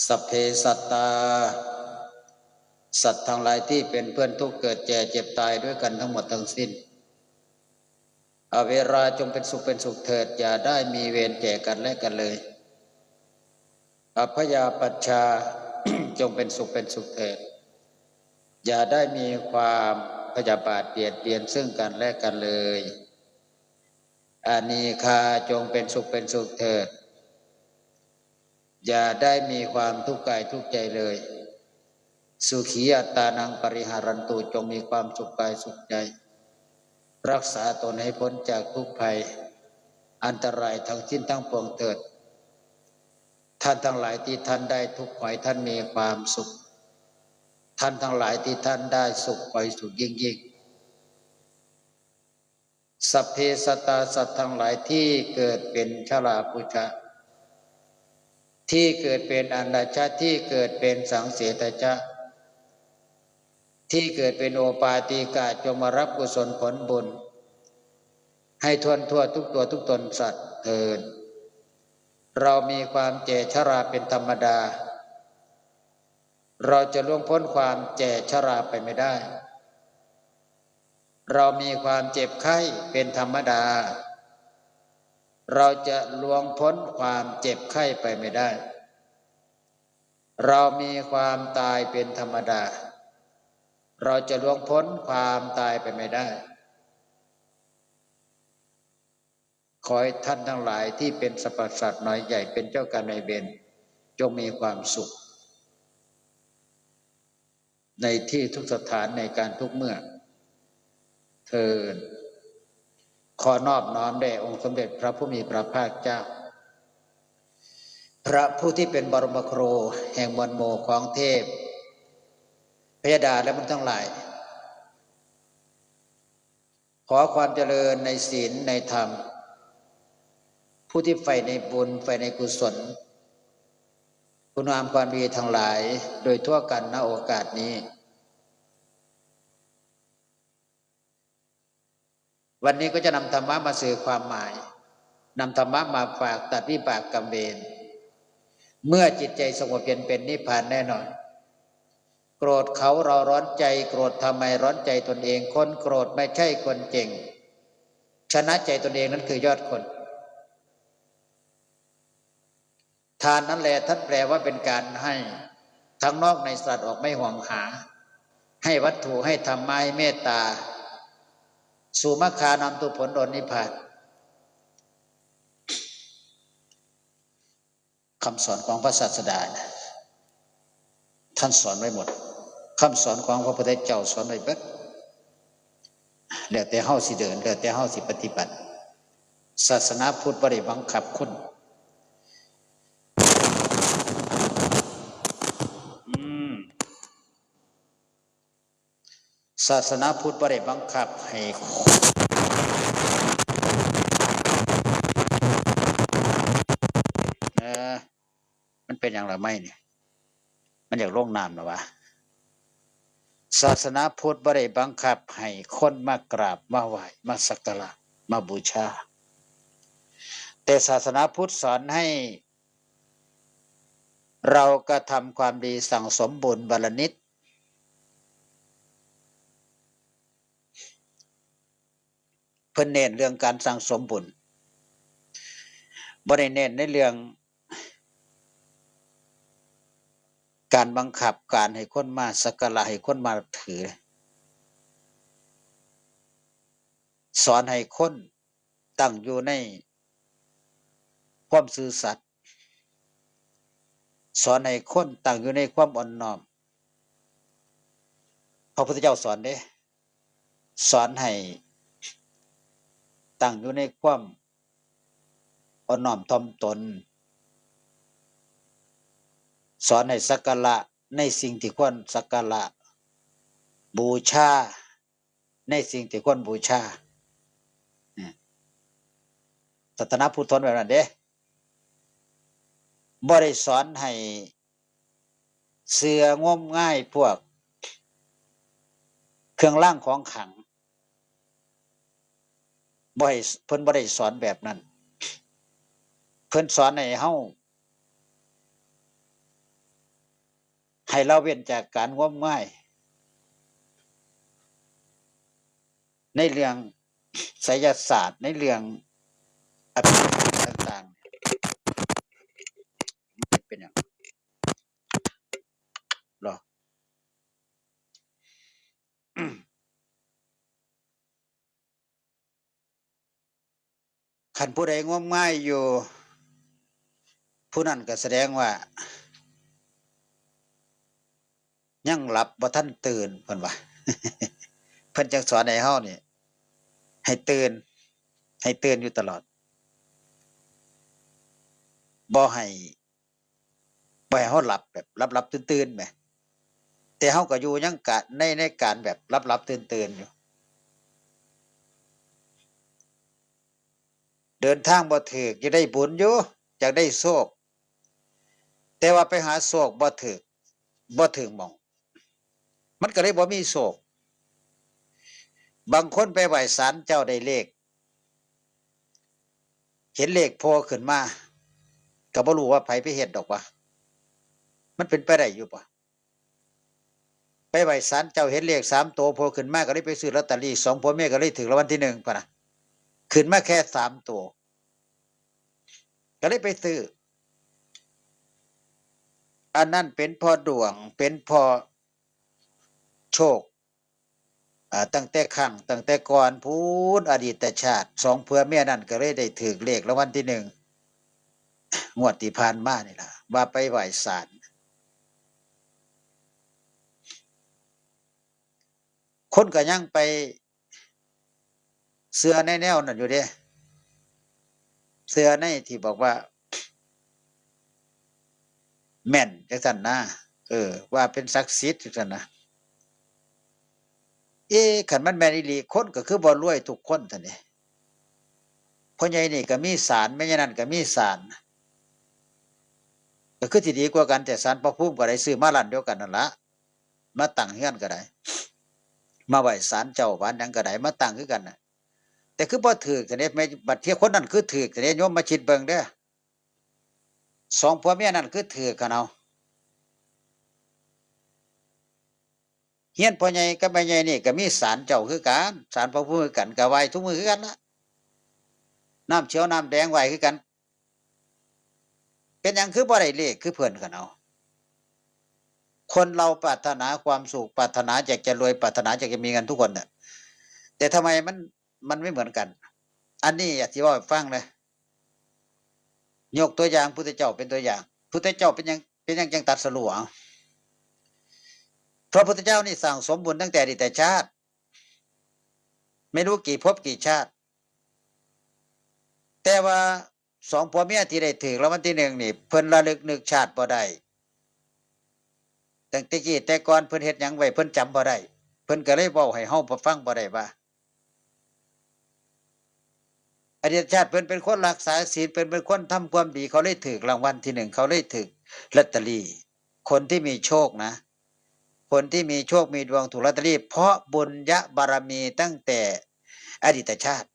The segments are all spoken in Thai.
สัพเพสัตตาสัตว์ทั้งหลายที่เป็นเพื่อนทุกข์เกิดแก่เจ็บตายด้วยกันทั้งหมดทั้งสิ้นอเวราจงเป็นสุขเป็นสุขเถิดอย่าได้มีเวรแก่กันและกันเลยอัพยาปัชชา จงเป็นสุขเป็นสุขเถิดอย่าได้มีความพยาบาทเบียดเบียนซึ่งกันและกันเลยอานีคาจงเป็นสุขเป็นสุขเถิดอย่าได้มีความทุกข์กายทุกข์ใจเลยสุขีอัตตานังปริหารันตุจงมีความสุขกายสุขใจรักษาตนให้พ้นจากทุกภัยอันตรายทั้งสิ้นทั้งปวงเถิดท่านทั้งหลายที่ท่านได้ทุกข์ขอให้ท่านมีความสุขท่านทั้งหลายที่ท่านได้สุขขอให้สุขยิ่งยิ่งสัพเพสัตตาสัตว์ทั้งหลายที่เกิดเป็นชราพุชะที่เกิดเป็นอนาชาที่เกิดเป็นสังเสตชะที่เกิดเป็นโอปาติกะจงมารับกุศลผลบุญให้ทวนทั่วทุกตัวทุกตนสัตว์เถิดเรามีความแก่ชราเป็นธรรมดาเราจะล่วงพ้นความแก่ชราไปไม่ได้เรามีความเจ็บไข้เป็นธรรมดาเราจะล่วงพ้นความเจ็บไข้ไปไม่ได้เรามีความตายเป็นธรรมดาเราจะล่วงพ้นความตายไปไม่ได้ขอให้ท่านทั้งหลายที่เป็นสรรพสัตว์น้อยใหญ่เป็นเจ้ากรรมนายเวรจงมีความสุขในที่ทุกสถานในการทุกเมื่อเทินขอนอบน้อมแด่องค์สมเด็จพระผู้มีพระภาคเจ้าพระผู้ที่เป็นบรมครูแห่งมวลหมู่ของเทพพยดาและมนุษย์ทั้งหลายขอความเจริญในศีลในธรรมผู้ที่ใฝ่ในบุญใฝ่ในกุศลคุณงามความดีทั้งหลายโดยทั่วกันณโอกาสนี้วันนี้ก็จะนำธรรมะมาสื่อความหมายนำธรรมะมาฝากตัดวิบากกรรมเวรเมื่อจิตใจสงบเย็นเป็นนิพพานแน่นอนโกรธเขาเราร้อนใจโกรธทำไมร้อนใจตนเองคนโกรธไม่ใช่คนเก่งชนะใจตนเองนั้นคือยอดคนทานนั้นแหละท่านแปลว่าเป็นการให้ทั้งนอกในสัตว์ออกไม่ห่วงหาให้วัตถุให้ธรรมะให้เมตตาสู่มรรคานำตุผลโดนนิพพานคำสอนของพระศาสดาท่านสอนไว้หมดคำสอนของพระพุทธเจ้าสอนไว้เบิดแล้วแต่เฮาสิเดินแล้วแต่เฮาสิปฏิบัติศาสนาพุทธบ่ได้บังคับคนศาสนาพุทธบ่ได้บังคับให้มันเป็นอย่างไรไม่เนี่ยมันอยากลงน้ำหรอวะศาสนาพุทธบ่ได้บังคับให้คนมากราบมาไหว้มาสักการะมาบูชาแต่ศาสนาพุทธสอนให้เรากระทำความดีสั่งสมบุญบารนิดเพิ่นเน้นเรื่องการสั่งสมบุญบ่ได้เน้นในเรื่องการบังคับการให้คนมาสักการะให้คนมาถือสอนให้คนตั้งอยู่ในความซื่อสัตย์สอนให้คนตั้งอยู่ในความอ่อนน้อมพระพุทธเจ้าสอนเด้สอนให้ตั้งอยู่ในความอ่อนน้อมถ่อมตนสอนให้สักการะในสิ่งที่ควรสักการะบูชาในสิ่งที่ควรบูชาศาสนาพุทธสอนแบบนั้นเด้บ่ได้สอนให้เสืองมง่ายพวกเครื่องรางของขลังบ่ให้เพิ่นบ่ได้สอนแบบนั้นเพิ่นสอนให้เฮา ให้เราเว้นจากการงมงายในเรื่องไสยศาสตร์ในเรื่องอภิธรรมต่างๆเป็นอย่างหรอคันผู้ใดงมงายอยู่ผู้นั้นก็แสดงว่ายังหลับบ่ทันตื่นเพิ่นว่าเพิ่นจังสอนให้เฮานี่ให้ตื่นอยู่ตลอดบ่ให้เฮาหลับแบบหลับตื่นๆแหมแต่เฮาก็อยู่ยังกะในการแบบหลับตื่นอยู่เดินทางบ่ถูกจะได้บุญอยู่อยากได้โชคแต่ว่าไปหาโชคบ่ถึงหม้องมันก็เลยบ่มีโชคบางคนไปไหว้ศาลเจ้าได้เลขเห็นเลขโผล่ขึ้นมาก็บ่รู้ว่าไผไปเฮ็ดดอกว่ามันเป็นไปได้อยู่ปะไปไหว้ศาลเจ้าเห็นเลข3ตัวโผล่ขึ้นมาก็เลยไปซื้อลอตเตอรี่2ผัวเมียก็เลยถูกรางวัลที่1พุ่นน่ะขึ้นมาแค่3ตัวก็เลยไปซื้ออันนั้นเป็นพอดวงเป็นพอโชคตั้งแต่ก่อนพูนอดีตชาติ2ผัวเมียนั่นก็เลยได้ถูกเลขรางวัลที่1งวดที่ผ่านมานี่ล่ะว่าไปไหว้ศาลคนก็ยังไปเชื่อในแนวนั้นอยู่เด้เชื่อในที่บอกว่าแม่นจังซั่นนะว่าเป็นศักดิ์สิทธิ์จังซั่นนะคันมันแม่นอีหลีคนก็คือบ่รวยทุกคนซั่นนี่พ่อใหญ่นี่ก็มีศาลแม่ใหญ่นั่นก็มีศาลก็คือสิดีกว่ากันแต่ศาลพระภูมิก็ได้ซื้อมาล้านเดียวกันนั่นล่ะมาตั้งเฮือนก็ได้มาไหว้ศาลเจ้าบ้านหยังก็ได้มาตั้งคือกันน่ะแต่คือบ่ถูกซั่นนี่แม่บัดเที่ยคนนั้นคือถูกซั่นนี่โยมมาคิดเบิ่งเด้อ2ผัวเมียนั่นคือถูกกันเอาเฮียนพ่อใหญ่กับแม่ใหญ่นี่ก็มีศาลเจ้าคือกันศาลพระภูมิคือกันก็ไหว้ทุกมื้อคือกันล่ะน้ำเขียวน้ำแดงไหว้คือกันเป็นหยังคือบ่ได้เลขคือเพิ่นกันเอาคนเราปรารถนาความสุขปรารถนาอยากจะรวยปรารถนาอยากจะมีเงินทุกคนน่ะแต่ทำไมมันไม่เหมือนกันอันนี้อยากสิเว้าให้ฟังเลยยกตัวอย่างพุทธเจ้าเป็นตัวอย่างพุทธเจ้าเป็นหยังจังตรัสรู้เอาพระพุทธเจ้านี่สั่งสมบุญตั้งแต่อดีตชาติไม่รู้กี่ภพกี่ชาติแต่ว่า2ผัวเมียที่ได้ถูกรางวัลที่1นี่เพิ่นระลึกนึกชาติบ่ได้ตั้งแต่กี้แต่ก่อนเพิ่นเฮ็ดหยังไว้เพิ่นจำบ่ได้เพิ่นก็เลยเว้าให้เฮาฟังบ่ได้ว่าอดีตชาติเพิ่นเป็นคนรักษาศีลเพิ่นเป็นคนทำความดีเขาเลยถูกรางวัลที่1เขาเลยถูกลอตเตอรี่คนที่มีโชคนะคนที่มีโชคมีดวงถูกลอตเตอรี่เพราะบุญญบารมีตั้งแต่อดีตชาติ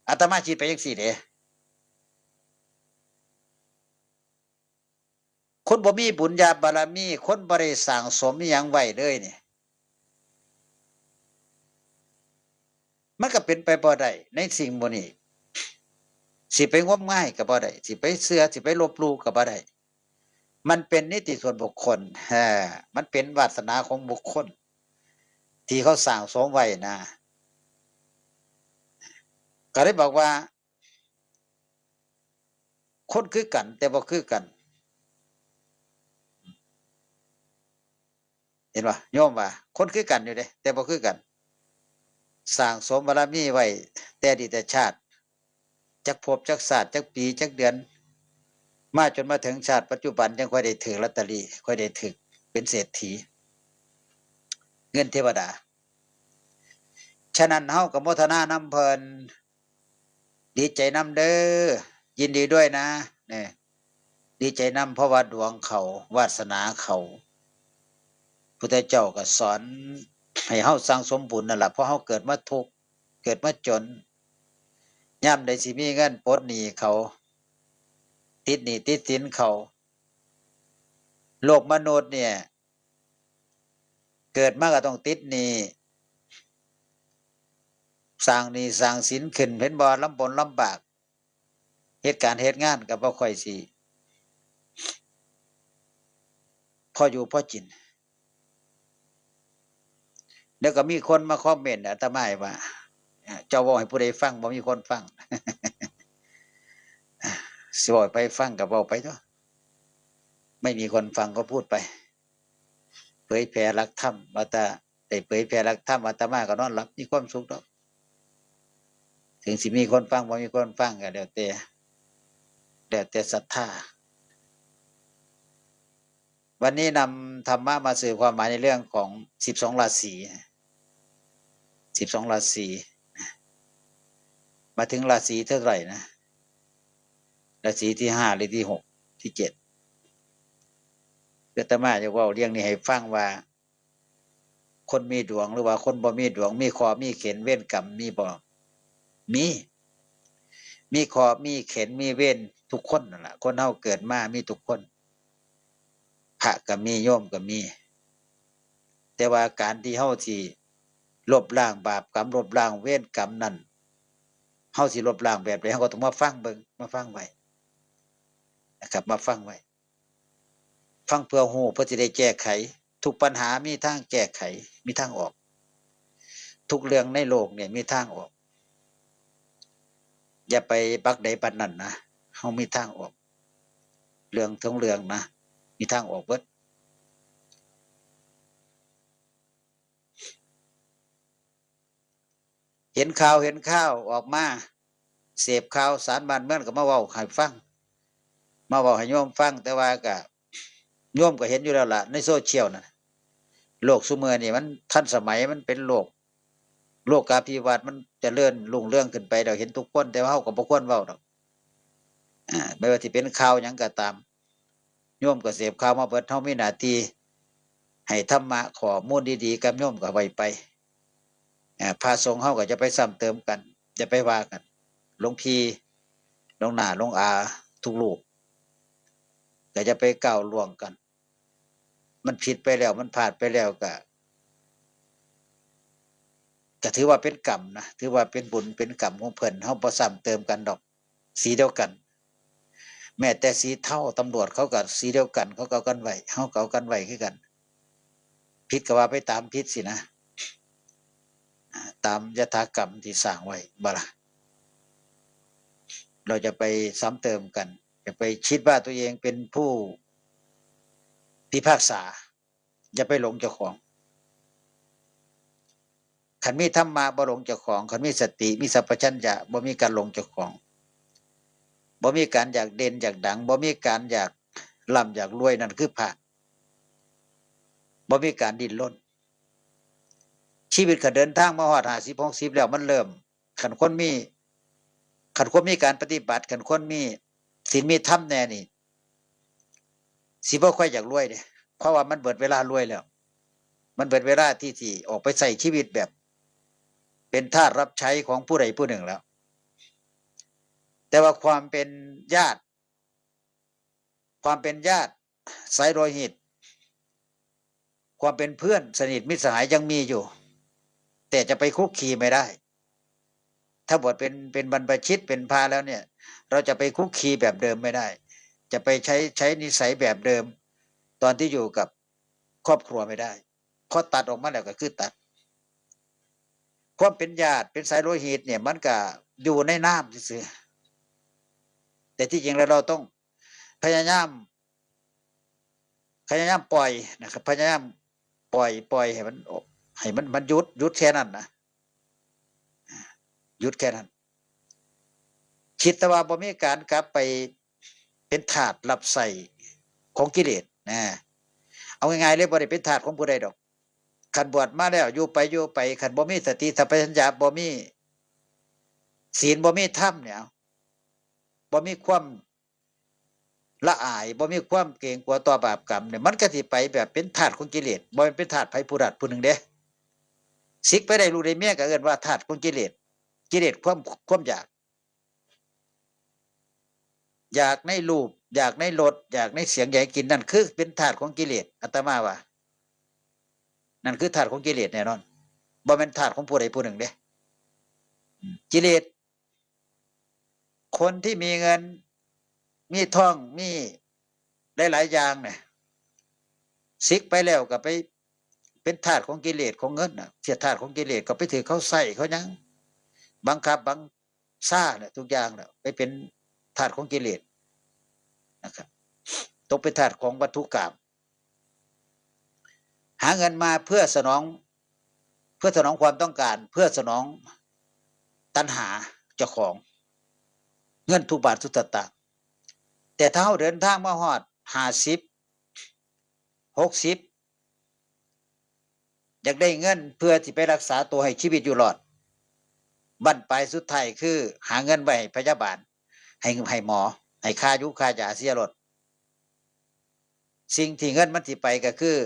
อาตมาคิดไปจังซี่เด้คนบ่มีบุญญาบารมีคนบ่ได้สร้างสมอิหยังไว้เลยนี่มันก็เป็นไปบ่ได้ในสิ่งบ่นี้สิไปงมงายก็บ่ได้สิไปเชื่อสิไปลบหลู่ก็บ่ได้มันเป็นนิติส่วนบุคคลมันเป็นวาสนาของบุคคลที่เขาสร้างสมไว้นะก็เลยบอกว่าคนคือกันแต่บ่คือกันเห็นป่ะโยมว่าคนคือกันอยู่เด้แต่บ่คือกันสร้างสมบารมีไว้แต่อดีตชาติจักภพจักชาติจักปีจักเดือนมาจนมาถึงชาติปัจจุบันยังค่อยได้ถือลอตเตอรี่ค่อยได้ถือเป็นเศรษฐีเงินเทวดาฉะนั้นเฮาก็โมทนานำเพิ่นดีใจนำเด้อยินดีด้วยนะเนี่ยดีใจนำเพราะว่าดวงเขาวาสนาเขาพุทธเจ้าก็สอนให้เฮาสร้างสมบุญนั่นล่ะเพราะเฮาเกิดมาทุกข์เกิดมาจนยามใดสิมีเงินปลดหนี้เขาติดหนี้ติดสินเขา โลกมนุษย์เนี่ยเกิดมาก็ต้องติดหนี้สร้างหนี้สร้างสินขึ้นเห็นบ่ลำบนลำบากเหตุการณ์เหตุงานก็บ่ค่อยสิพออยู่พอกินเดี๋ยวก็มีคนมาคอมเมนต์อาตมาว่าเจ้าเว้าให้ผู้ใดฟังบ่มีคนฟังสิเว้าไปฟังก็เว้าไปเถอะไม่มีคนฟังก็พูดไปเผยแผ่หลักธรรมว่าแต่ได้เผยแผ่หลักธรรมอาตมาก็นอนหลับมีความสุขดอกถึงสิมีคนฟังบ่มีคนฟังก็แล้วแต่ศรัทธาวันนี้นำธรรมะมาสื่อความหมายในเรื่องของ12ราศี12ราศีมาถึงราศีเท่าไหร่นะราศีที่5หรือที่6ที่7อาตมาจะเว้าเรื่องนี้ให้ฟังว่าคนมีดวงหรือว่าคนบ่มีดวงมีเคราะห์มีเข็ญเวรกรรมมีบ่มีเคราะห์มีเข็ญมีเวรทุกคนนั่นล่ะคนเฮาเกิดมามีทุกคนพระก็มีโยมก็มีแต่ว่าการที่เฮาสิลบล้างบาปกรรมลบล้างเวรกรรมนั้นเฮาสิลบล้างแบบใดเฮาก็ต้องมาฟังเบิ่งมาฟังไว้นะครับมาฟังไว้ฟังเพื่อฮู้เพื่อสิได้แก้ไขทุกปัญหามีทางแก้ไขมีทางออกทุกเรื่องในโลกเนี่ยมีทางออกอย่าไปบักใดปานนั้นนะเฮามีทางออกเรื่องทั้งเรื่องนะมีทางออกเบิดเห็นข่าวออกมาเสพข่าวสารบ้านเมืองก็มาเว้าให้ฟังมาเว้าให้โยมฟังแต่ว่าก็โยมก็เห็นอยู่แล้วล่ะในโซเชียลน่ะโลกซุมื้อนี้มันทันสมัยมันเป็นโลกาภิวัตน์มันเจริญรุ่งเรืองขึ้นไปเราเห็นทุกคนแต่ว่าเฮาก็บ่ควรเว้าดอกไม่ว่าสิเป็นข่าวหยังก็ตามโยมก็เสพข่าวมาเบิดเฮามีหน้าที่ให้ธรรมะข้อมูลดีๆกับโยมก็ไว้ไปพระสงฆ์เฮาก็จะไปซ้ำเติมกันอย่าไปว่ากันหลวงพี่หลวงหน้าหลวงอาทุกรูปก็จะไปก้าวล่วงกันมันผิดไปแล้วมันพลาดไปแล้วก็ถือว่าเป็นกรรมนะถือว่าเป็นบุญเป็นกรรมของเพิ่นเฮาบ่ซ้ำเติมกันดอกสีเดียวกันแม้แต่สีเทาตำรวจเขาก็สีเดียวกันเขาก็เอากันไว้เฮาก็เอากันไว้คือกันผิดก็ว่าไปตามผิดสินะตามยถากรรมที่สร้างไว้บ่ล่ะเราจะไปซ้ำเติมกันจะไปคิดว่าตัวเองเป็นผู้พิพากษาอย่าไปหลงเจ้าของคันมีธรรมะบ่หลงเจ้าของคันมีสติมีสัพพัญญะบ่มีการหลงเจ้าของบ่มีการอยากเด่นอยากดังบ่มีการอยากร่ำอยากรวยนั่นคือพระบ่มีการดิ้นรนชีวิตก็เดินทางมาฮอด50 60แล้วมันเริ่มคันคนมีการปฏิบัติคันคนมีศีลมีธรรมแน่นี่สิบ่ค่อยอยากรวยเด้เพราะว่ามันเบิดเวลารวยแล้วมันเบิดเวลาที่ออกไปใช้ชีวิตแบบเป็นทาสรับใช้ของผู้ใดผู้หนึ่งแล้วแต่ว่าความเป็นญาติสายโลหิตความเป็นเพื่อนสนิทมิตรสหายยังมีอยู่แต่จะไปคุกคีไม่ได้ถ้าบวชเป็นบรรพชิตเป็นพระแล้วเนี่ยเราจะไปคุกคีแบบเดิมไม่ได้จะไปใช้นิสัยแบบเดิมตอนที่อยู่กับครอบครัวไม่ได้พอตัดออกมาแล้วก็คือตัดความเป็นญาติเป็นสายโลหิตเนี่ยมันก็อยู่ในน้ำซื่อแต่ที่จริงแล้วเราต้องพยายามปล่อยนะครับพยายามปล่อยให้มันหยุดแค่นั้นนะหยุดแค่นั้นคิดแต่ว่าบ่มีการกลับไปเป็นทาสรับใส่ของกิเลสนะเอาง่ายๆเลยบ่ได้เป็นทาสของผู้ใดดอกคันบวชมาแล้วอยู่ไปคันบ่มีสติสัมปชัญญะบ่มีศีลบ่มีธรรมเนี่ยบ่มีความละอายบ่มีความเกรงกลัวต่อบาปกรรมเนี่ยมันก็สิไปแบบเป็นทาสของกิเลสบ่เป็นทาสไผผู้ใดผู้หนึ่งเด้สิกไปได้ลูกได้เมียก็เอิ้นว่าทาสของกิเลสความอยากในรูป อยากในรสอยากในเสียงอยากกินนั่นคือเป็นธาตุของกิเลสอาตมาว่านั่นคือธาตุของกิเลสแน่นอนบ่เป็นธาตุของผู้ใดผู้หนึ่งเด้กิเลสคนที่มีเงินมีทองมีหลายๆอย่างเนี่ยซิกไปแล้วก็ไปเป็นธาตุของกิเลสของเงินน่ะเสียธาตุของกิเลสก็ไปถือเขาใส่เขายังบังคับบังซ่าเนี่ยทุกอย่างเนี่ยไปเป็นธาตุของกิเลสนะครับตกเป็นธาตุของวัตถุกรรมหาเงินมาเพื่อสนองความต้องการเพื่อสนองตัณหาเจ้าของเงินทุกบาททุกสตางค์แต่ถ้าเราเดินทางมาฮอด50 60อยากได้เงินเพื่อที่ไปรักษาตัวให้ชีวิตอยู่รอดบั้นปลายสุดท้ายคือหาเงินไว้ให้พยาบาลให้หมอให้ค่ายุค่ายาเสียรถสิ่งที่เงินมันที่ไปก็คือ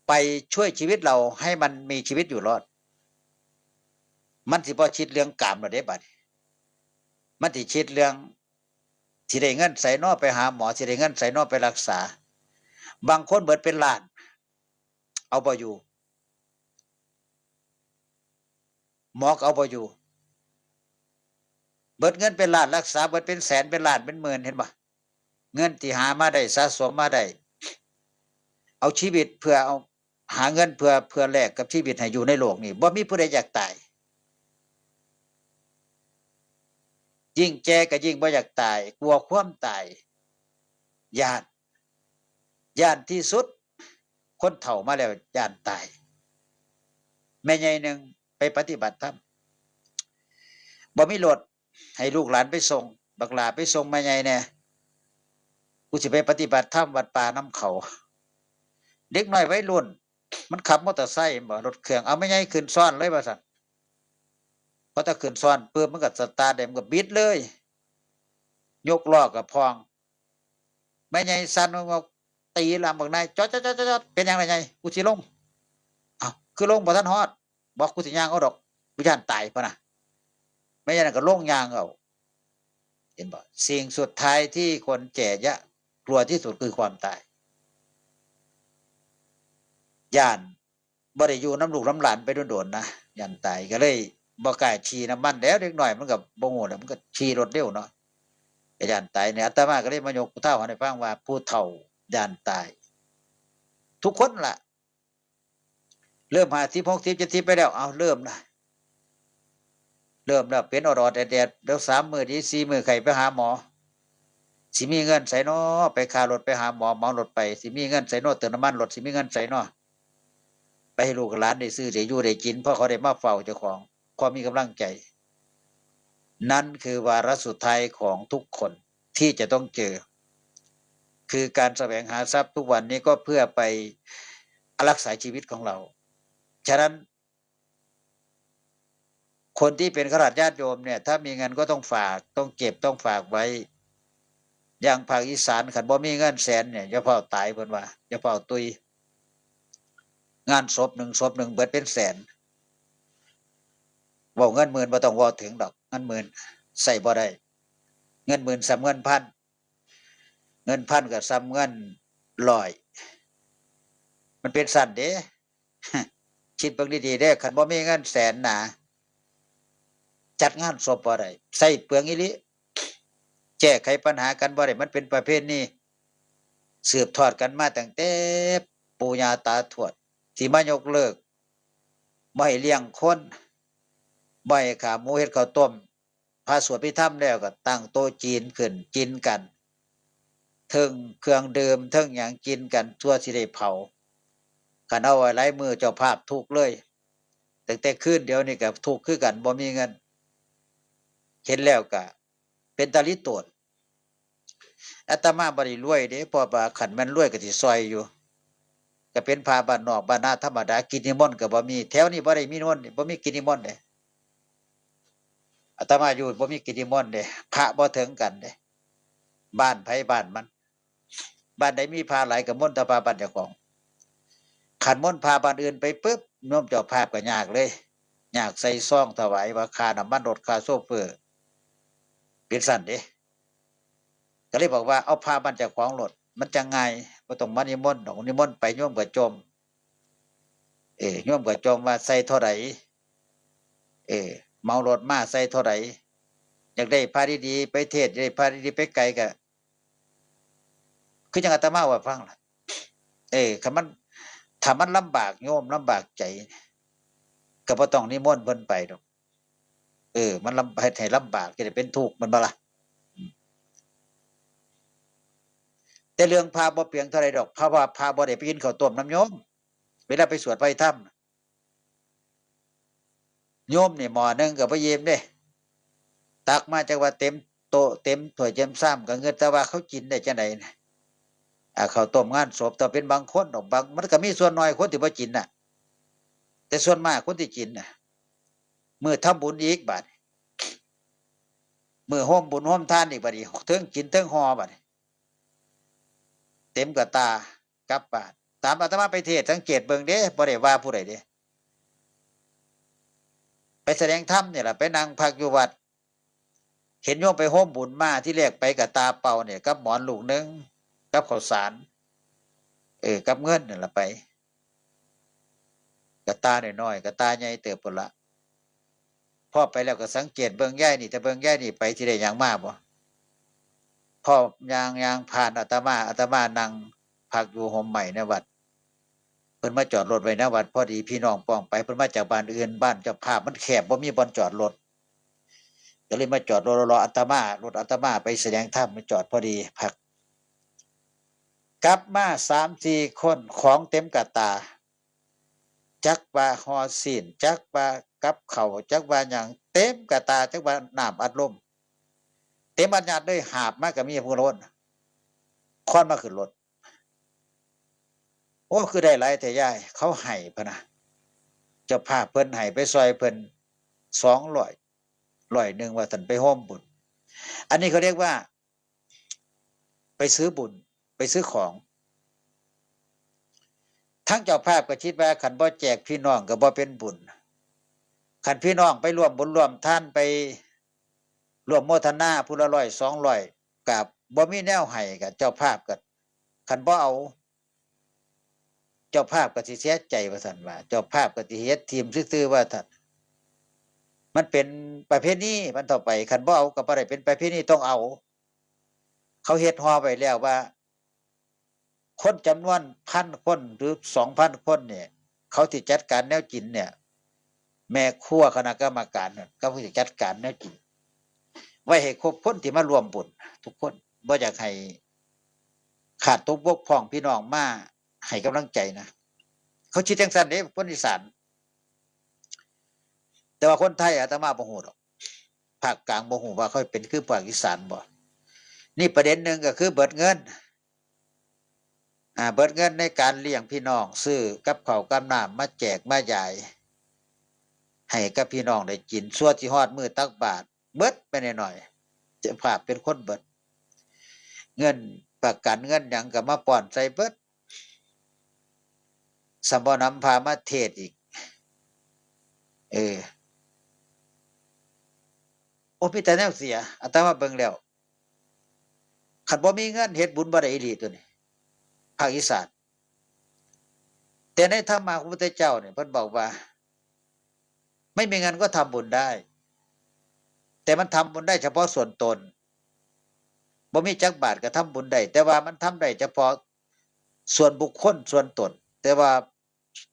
ไปช่วยชีวิตเราให้มันมีชีวิตอยู่รอดมันสิบ่คิดเรื่องกามหรอกเด้บัดมันสิคิดเรื่องสิได้เงินใส่นอไปหาหมอสิได้เงินใส่นอไปรักษาบางคนเบิดเป็นล้านเอาบ่อยู่หมอก็เอาบ่อยู่เบิดเงินเป็นล้านรักษาเบิดเป็นแสนเป็นล้านเป็นหมื่นเห็นบ่เงินที่หามาได้สะสมมาได้เอาชีวิตเพื่อเอาหาเงินเพื่อแลกกับชีวิตให้อยู่ในโลกนี้บ่มีผู้ใดอยากตายยิ่งแก่ก็ยิ่งบ่อยากตายกลัวความตายญาติที่สุดคนเฒ่ามาแล้วญาติตายแม่ใหญ่นึงไปปฏิบัติธรรมบ่มีรถให้ลูกหลานไปส่งบักหลาไปส่งแม่ใหญ่แน่กูสิไปปฏิบัติธรรมวัดป่าน้ำเขาเด็กน้อยวัยรุ่นมันขับมอเตอร์ไซค์บ่รถเครื่องเอาแม่ใหญ่ขึ้นซ้อนเลยว่าซั่นพอถ้าขึ้นซ้อนปึ๊บมันก็สตาร์ทได้มันก็บิดเลยยกล้อก็พองแม่ใหญ่สั่นว่าตีลำบักนายจอดเป็นหยังไงไงกูสิลงอ้าวคือลงบ่ทันฮอดบอกกูสิย่างเอาดอกกูย่านตายพะนะแม่ใหญ่นั่นก็ลงย่างเอาเห็นบ่สิ่งสุดท้ายที่คนแก่ยะกลัวที่สุดคือความตายย่านบ่ได้อยู่น้ำลูกน้ำหลานไปโดนๆนะย่านตายก็เลยบ่กล้าขี่น้ำมันแล้วเด็กน้อยมันก็บ่โง่แล้วมันก็ขี่รถเร็วเนาะย่านตายเนี่ยอาตมาก็เลยมายกเท้าให้ฟังว่าผู้เฒ่าย่านตายทุกคนล่ะเริ่ม50 60 70ไปแล้วเอาเริ่มแล้วเป็นอรอดแดดแล้ว3 มื้อดี4 มื้อไข้ไปหาหมอสิมีเงินใส่น้อไปค่ารถไปหาหมอเหมารถไปสิมีเงินใส่น้อเติมน้ำมันรถสิมีเงินใส่น้อไปให้ลูกหลานได้ซื้อได้อยู่ได้กินเพราะเขาได้มาเฝ้าเจ้าของความมีกำลังใจนั่นคือวาระสุดท้ายของทุกคนที่จะต้องเจอคือการแสวงหาทรัพย์ทุกวันนี้ก็เพื่อไปรักษาชีวิตของเราฉะนั้นคนที่เป็นฆราวาสญาติโยมเนี่ยถ้ามีเงินก็ต้องฝากต้องเก็บต้องฝากไว้อย่างภาคอีสานคันบ่มีเงินแสนเนี่ยอย่าเฝ้าตายเพิ่นว่าอย่าเฝ้าตุยงานศพหนึ่งเบิดเป็นแสนเว้าเงินหมื่นบ่ต้องเว้าถึงดอกเงินหมื่นใส่บ่ได้เงินหมื่นซ้ำเงินพันเงินพันก็ซ้ำเงินร้อยมันเป็นสั่นเด้ คิดเบิ่งดีๆเด้คันบ่มีเงินแสนน่ะจัดงานศพบ่ได้ใส่เปลืองอีหลีแก้ไขปัญหากันบ่ได้มันเป็นประเพณีสืบทอดกันมาตั้งแต่ปู่ย่าตาทวดที่มายกเลิกบ่ให้เลี้ยงคนบ่ให้ขาหมูเฮ็ดข้าวต้มพาสวดพิธรรมแล้วก็ตั้งโต๊ะจีนขึ้นกินกันเทิงเครื่องดื่มเทิงหยังกินกันทั่วสิได้เผาคันเอาไว้หลายมื้อเจ้าภาพทุกข์เลยตั้งแต่คืนเดียวนี่ก็ทุกข์คือกันบ่มีเงินเห็นแล้วก็เป็นตาลิโตนอาตมาบ่ได้รวยเด้เพราะว่าคันแม่นรวยก็สิซอยอยู่ก็เป็นพระบ้านนอกบ้านนาธรรมดากินนิมนต์ก็บ่มีแถวนี้บ่ได้มีนิมนต์บ่มีกินนิมนต์เด้อาตมาอยู่บ่มีกินนิมนต์เด้พระบ่ถึงกันเด้บ้านไผบ้านมันบ้านใดมีพระหลายก็มนต์แต่พระบ้านเจ้าของขันมนต์พาบ้านอื่นไปปึ๊บโยมเจ้าภาพก็ยากเลยยากใส่ซองถวายว่าค่าน้ำมันรถค่าโซเฟอร์เป็นสั่นเด้ ก็เลยบอกว่าเอาพามันจากของรถมันจะง่ายบ่ต้องมานิมนต์ดอกนิมนต์ไปโยมก็จมโยมก็จมว่าใส่เท่าไหร่เมารถมาใส่เท่าไหร่อยากได้พาดีๆไปเทศอยากได้พาดีๆไปไกลก็คือจังอาตมาว่าฟังล่ะคันมันถ้ามันลำบากโยมลำบากใจก็บ่ต้องนิมนต์เพิ่นไปดอกมันลำให้ลำบากจะได้เป็นทุกข์มันบ่ล่ะแต่เรื่องพาบ่เพียงเท่าไรดอกเพราะว่าพาบ่ได้ไปกินข้าวต้มน้ำโยมเวลาไปสวดไฟถ้ำโยมนี่หม้อนึงก็บ่เย็มเด้ตักมาจักว่าเต็มโต๊ะเต็มถ้วยเต็มซ้ำก็เงินแต่ว่าเขากินได้จังได๋ข้าวต้มงานศพถ้าเป็นบางคนดอกบางมันก็มีส่วนน้อยคนที่บ่กินน่ะแต่ส่วนมากคนที่กินน่ะมื้อทำบุญอีกบัดมื้อโฮมบุญโฮมทานอีกบัดนี้เทิงกินเทิงห่อบัดเต็มกะตากลับบ้านตามอาตมาไปเทศน์สังเกตเบิ่งเด้บ่ได้ว่าผู้ใดเด้ไปแสดงธรรมนี่ล่ะไปนั่งพักอยู่วัดเห็นโยมไปโฮมบุญมาที่แรกไปกะตาเปล่าเนี่ยกับหมอนลูกนึงกับข้าวสารกับเงินนั่นล่ะไปกะตาน้อยๆกะตาใหญ่เติบพุ่นล่ะพอไปแล้วก็สังเกตเบิ่งยายนี่แต่เบิ่งยายนี่ไปสิได้หยังมาบ่พอย่างผ่านอาตมานั่งพักอยู่ห่มไม้ในวัดเพิ่นมาจอดรถไว้หน้าวัดพอดีพี่น้องป้องไปเพิ่นมาจากบ้านอื่นบ้านเจ้าภาพมันแคบบ่มีบ่อนจอดรถก็เลยมาจอดรออาตมารถอาตมาไปแสดงธรรมมาจอดพอดีพักกลับมา 3-4 คนของเต็มกะตาจักว่าฮอซีนจักว่ากับข้าวจักว่าหยังเต็มกะตาจักว่าน้ำอัดลมเต็มอัดญาติด้วยหาบมาก็มีผู้โลดค่อนมาขึ้นรถโอ้คือได้หลายแต่ยายเขาให้พะนะเจ้าภาพเพิ่นให้ไปซอยเพิ่น200 100ว่าท่านไปโฮมบุญอันนี้เขาเรียกว่าไปซื้อบุญไปซื้อของทั้งเจ้าภาพก็คิดว่าคันบ่แจกพี่น้องก็บ่เป็นบุญคันพี่น้องไปร่วมบุญร่วมทานไปร่วมโมทนาผู้ละ100 200ก็บ่มีแนวให้ก็เจ้าภาพก็คันบ่เอาเจ้าภาพก็สิเสียใจว่าซั่นว่าเจ้าภาพก็สิเฮ็ดทีมซื่อๆว่าท่านมันเป็นประเพณีมันต่อไปคันบ่เอาก็บ่ได้เป็นประเพณีต้องเอาเขาเฮ็ดฮอไว้แล้วว่าคนจำนวน 1,000 คนหรือ 2,000 คนเนี่ยเขาสิจัดการแนวกินเนี่ยแม่ครัวคณะกรรมการนั่นเขาสิจัดการแนวกินไว้ให้ครบคนที่มาร่วมบุญทุกคนบ่อยากให้ขาดตกบกพร่องพี่น้องมาให้กำลังใจนะเขาคิดจังซั่นเด้คนอีสานแต่ว่าคนไทยอาตมาบ่ฮู้ดอกภาคกลางบ่ฮู้ว่าเขาเป็นคือภาคอีสานบ่นี่ประเด็นหนึ่งก็คือเบิดเงินเบิดเงินในการเลี้ยงพี่น้องซื้อกับข้าวกับน้ำมาแจกมาจ่ายให้กับพี่น้องได้กินซั่วสิฮอดมื้อตักบาตรเบิดไปหน่อยๆเจ้าภาพเป็นคนเบิดเงินประกันเงินหยังก็มาป้อนใส่เบิดสำบ่นำพามาเทศอีกโอ้มีแต่แนวเสียอาตมาเบิ่งแล้วคันบ่มีเงินเฮ็ดบุญบ่ได้อีหลีตัวนี้ภาคอีสานแต่ในธรรมะของพระพุทธเจ้าเนี่ยเพิ่นบอกว่าไม่มีเงินก็ทำบุญได้แต่มันทำบุญได้เฉพาะส่วนตนบ่มีจักบาทก็ทำบุญได้แต่ว่ามันทำได้เฉพาะส่วนบุคคลส่วนตนแต่ว่า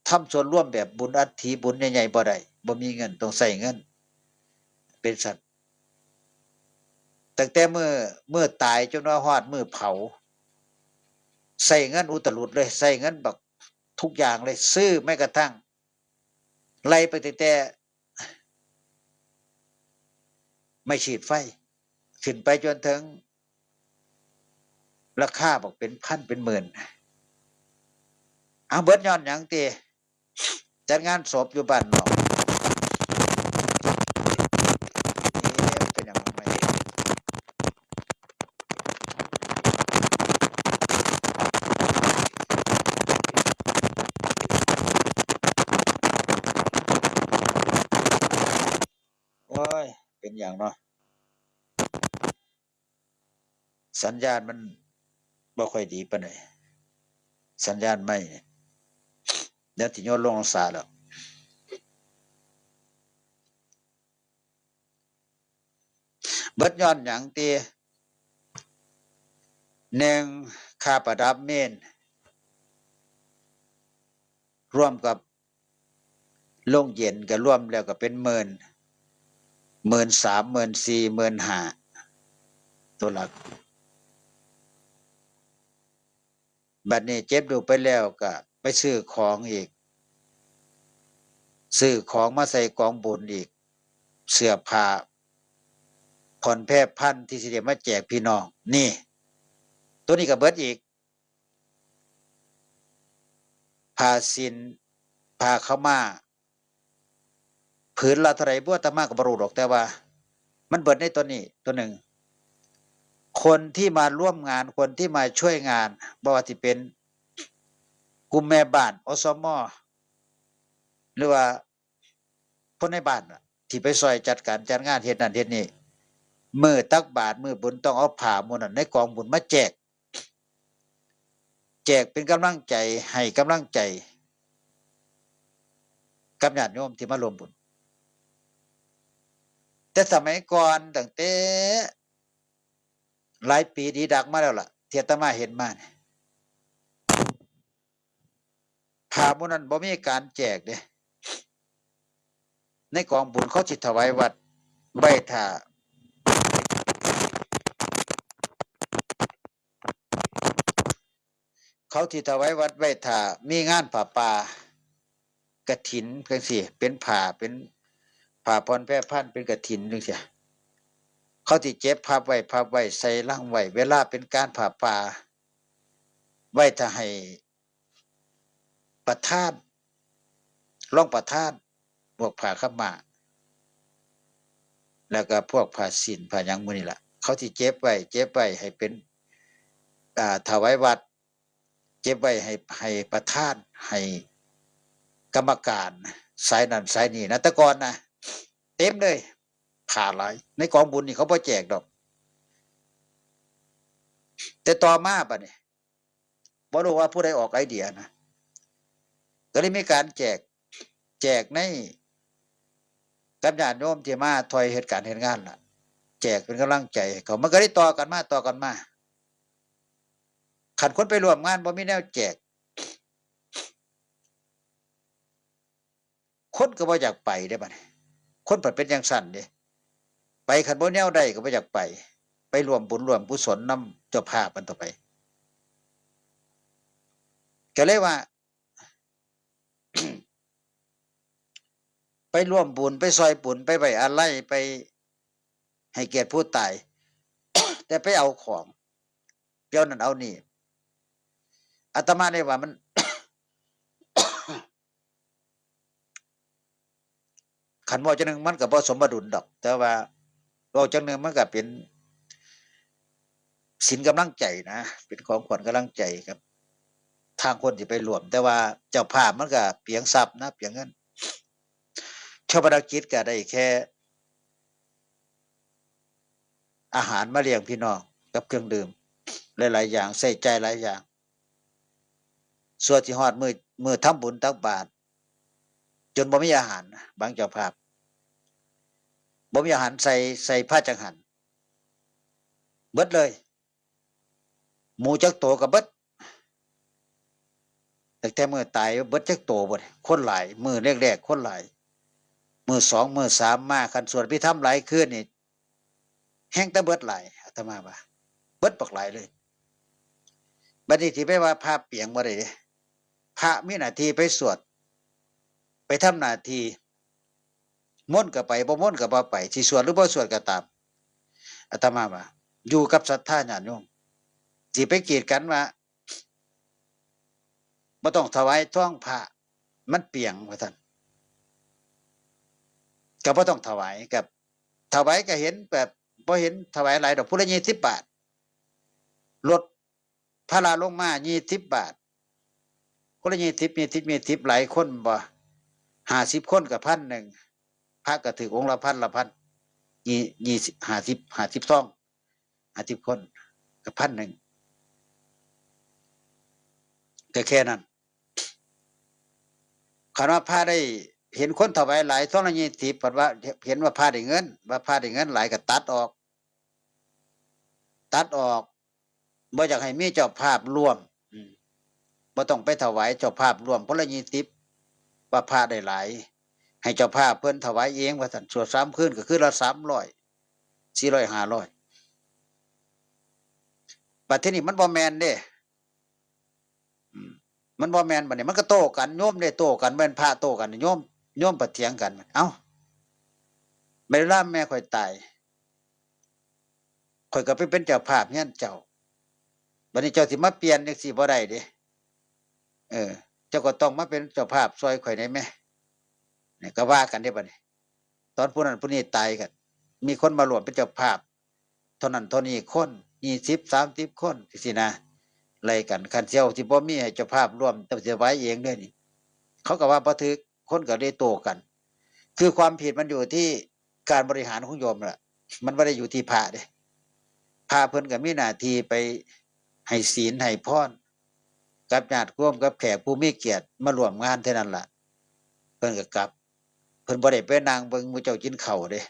ทำส่วนร่วมแบบบุญอัฐิบุญใหญ่ๆบ่ได้บ่มีเงินต้องใช้เงินเป็นสัตว์ตั้งแต่มื้อตายจนว่าฮอดมื้อเผาใช้เงินอุตลุดเลยใช้เงินบักทุกอย่างเลยซื้อแม้กระทั่งไล่ไปตั้งแต่ไม่ฉีดไฟขึ้นไปจนถึงราคาบอกเป็นพันเป็นหมื่นเอาเบิดย้อนหยังติจัดงานศพอยู่บ้านนอกเป็นหยังไงโอ้ยเป็นอย่างเนาะ สัญญาณมันบ่ค่อยดีปานใดสัญญาณไม่เดี๋ยวที่โยนลงองศาแล้วเบิดย้อนหยังตีหนึ่งค่าประดับเมนร่วมกับโรงเย็นก็ร่วมแล้วก็เป็น13,000 14,000 15,000ตัวหลักบัดนี้เจ็บดูไปแล้วก็ไปซื้อของอีกซื้อของมาใส่กองบุญอีกเสื้อผ้าผ่อนแพร่พันที่สิได้มาแจกพี่น้องนี่ตัวนี้ก็เบิดอีกผ้าสินผ้าขาวม้าผืนละเท่าไหร่บ่อาตมาก็บ่รู้ดอกแต่ว่ามันเบิดในตัวนี้ตัวหนึ่งคนที่มาร่วมงานคนที่มาช่วยงานบ่ว่าสิเป็นกลุ่มแม่บ้านอสมหรือว่าคนในบ้านที่ไปซอยจัดการจัดงานเฮ็ดนั่นเฮ็ดนี่มื้อตักบาตรมื้อบุญต้องเอาผ้าหมู่นั้นในกองบุญมาแจกเป็นกำลังใจให้กำลังใจกับญาติโยมที่มาร่วมบุญแต่สมัยก่อนตั้งแต่หลายปีดีดักมาแล้วล่ะที่อาตมาเห็นมาเนี่ยผ้าหมู่นั้นบ่มีการแจกเด้ในกองบุญเขาสิถวายวัดไว้ท่าเขาสิถวายวัดไว้ท่ามีงานผ้าป่ากฐินจังซี่เป็นผ้าผ่อนแพร่พันเป็นกฐินจังซี่เขาสิเจ็บพับไว้ใส่ลังไว้เวลาเป็นการผ้าป่าไว้ถ้าให้ประทานรองประทานพวกผ้าขาวม้าแล้วก็พวกผ้าสิญจน์ผ้าหยังหมู่นี่ล่ะเขาสิเจ็บไว้ให้เป็นถวายวัดเก็บไว้ให้ประธานให้กรรมการสายนั้นสายนี้นะแต่ก่อนนะเต็มเลยผ้าหลายในกองบุญนี่เขาบ่แจกดอกแต่ต่อมาบัดนี้บ่รู้ว่าผู้ใดออกไอเดียนะก็เลยมีการแจกในกับญาติโยมที่มาถอยเหตุการณ์เฮ็ดงานล่ะแจกเป็นกำลังใจเขามันก็ได้ต่อกันมาคันคนไปร่วมงานบ่มีแนวแจกคนก็บ่อยากไปเด้บัดนี้คนเเป็นจังซั่นเด้ไปคันบ่แนวใดก็บ่อยากไปร่วมบุญร่วมกุศลนำเจ้าภาพมันต่อไปก็เลยว่า ไปร่วมบุญไปซอยบุญไปไว้อาลัยไปให้เกียรติผู้ตาย แต่ไปเอาของเดี๋ยวนั้นเอานี่อาตมาได้ว่ามัน ขันว่าจังนึงมันก็บ่สมดุลดอกแต่ว่าว่าจังนึงมันก็เป็นสินกำลังใจนะเป็นของขวัญกำลังใจครับทางคนที่ไปร่วมแต่ว่าเจ้าภาพมันก็เปียงทรัพย์นะเปียงเงินชาวบ้านกิจก็ได้แค่อาหารมาเลี้ยงพี่น้องกับเครื่องดื่มหลายๆอย่างใส่ใจหลายอย่างส่วนที่ฮอดมื้อทำบุญตักบาตรจนบ่มีอาหารบางเจ้าภาพบ่มีอาหารใส่ผ้าจังหันเบิดเลยหมูจักโตก็เบิดตั้งแต่มื้อตายเบิดจักโตบ่คนหลายมื้อแรกๆคนหลายมื้อ2มื้อ3มาคันสวดพิธรรมหลายคืนนี่แฮงแต่เบิดหลายอาตมาว่าเบิดบักหลายเลยบัดนี้ที่ไปว่าพระเปียงบ่ได้เด้พระมีหน้าที่ไปสวดไปทำหน้าที่ม่นก็ไปบ่ม่นก็บ่ไปสิสวดหรือบ่สวดก็ตามอาตมาว่าอยู่กับศรัทธาญาติโยมสิไปกีดกันว่าบ่ต้องถวายท้องพระมันเปียงว่าซั่นก็บ่ต้องถวายกับถวายก็เห็นแบบบ่เห็นถวายหลายดอกผู้ละ20 บาทลดพระลาลงมา20 บาทคนละ20หลายคนบ่50 คนก็1,000พระก็ถือองค์ละพัน20 50ซอง50 คน ก็1,000ก็แค่นั้นคันว่าพระได้เห็นคนถวายหลาย220ปัดว่าเห็นว่าพระได้เงินว่าพระได้เงินหลายก็ตัดออกบ่อยากให้มีเจ้าภาพร่วมบ่ต้องไปถวายเจ้าภาพร่วมคนละ20ว่าพระได้หลายให้เจ้าภาพเพิ่นถวายเองว่าซั่นสวด3คืนก็คือละ300 400 500บัดทีนี้มันบ่แม่นเด้มันบ่แม่นบัดนี้มันก็โต้กันโยมได้โต้กันแม่นพระโต้กันโยมประเถียงกันเอ้าเวลาแม่ข่อยตายข่อยก็ไปเป็นเจ้าภาพเฮียนเจ้าบัดนี้เจ้าสิมาเปลี่ยนจังซี่บ่ได้เด้เจ้าก็ต้องมาเป็นเจ้าภาพซอยข่อยได้แม่นี่ก็ว่ากันได้บัดนี้ตอนผู้นั้นผู้นี้ตายกันมีคนมารวมเป็นเจ้าภาพเท่านั้นเท่านี้คน20 30คนจังซี่นะไล่กันคันเสี่ยวที่บ่มีให้เจ้าภาพร่วมแต่สิไว้เองเด้อนี่เขาก็ว่าบ่ถูกคนก็ได้โต้กันคือความผิดมันอยู่ที่การบริหารของโยมล่ะมันบ่ได้อยู่ที่พระเด้พระเพิ่นก็มีหน้าที่ไปให้ศีลให้พรกับญาติโยมกับแขกผู้มีเกียรติมาร่วมงานเท่านั้นล่ะเพิ่นก็กลับเพิ่นบ่ได้ไปนั่งเบิ่งหมู่เจ้ากินข้าวเด้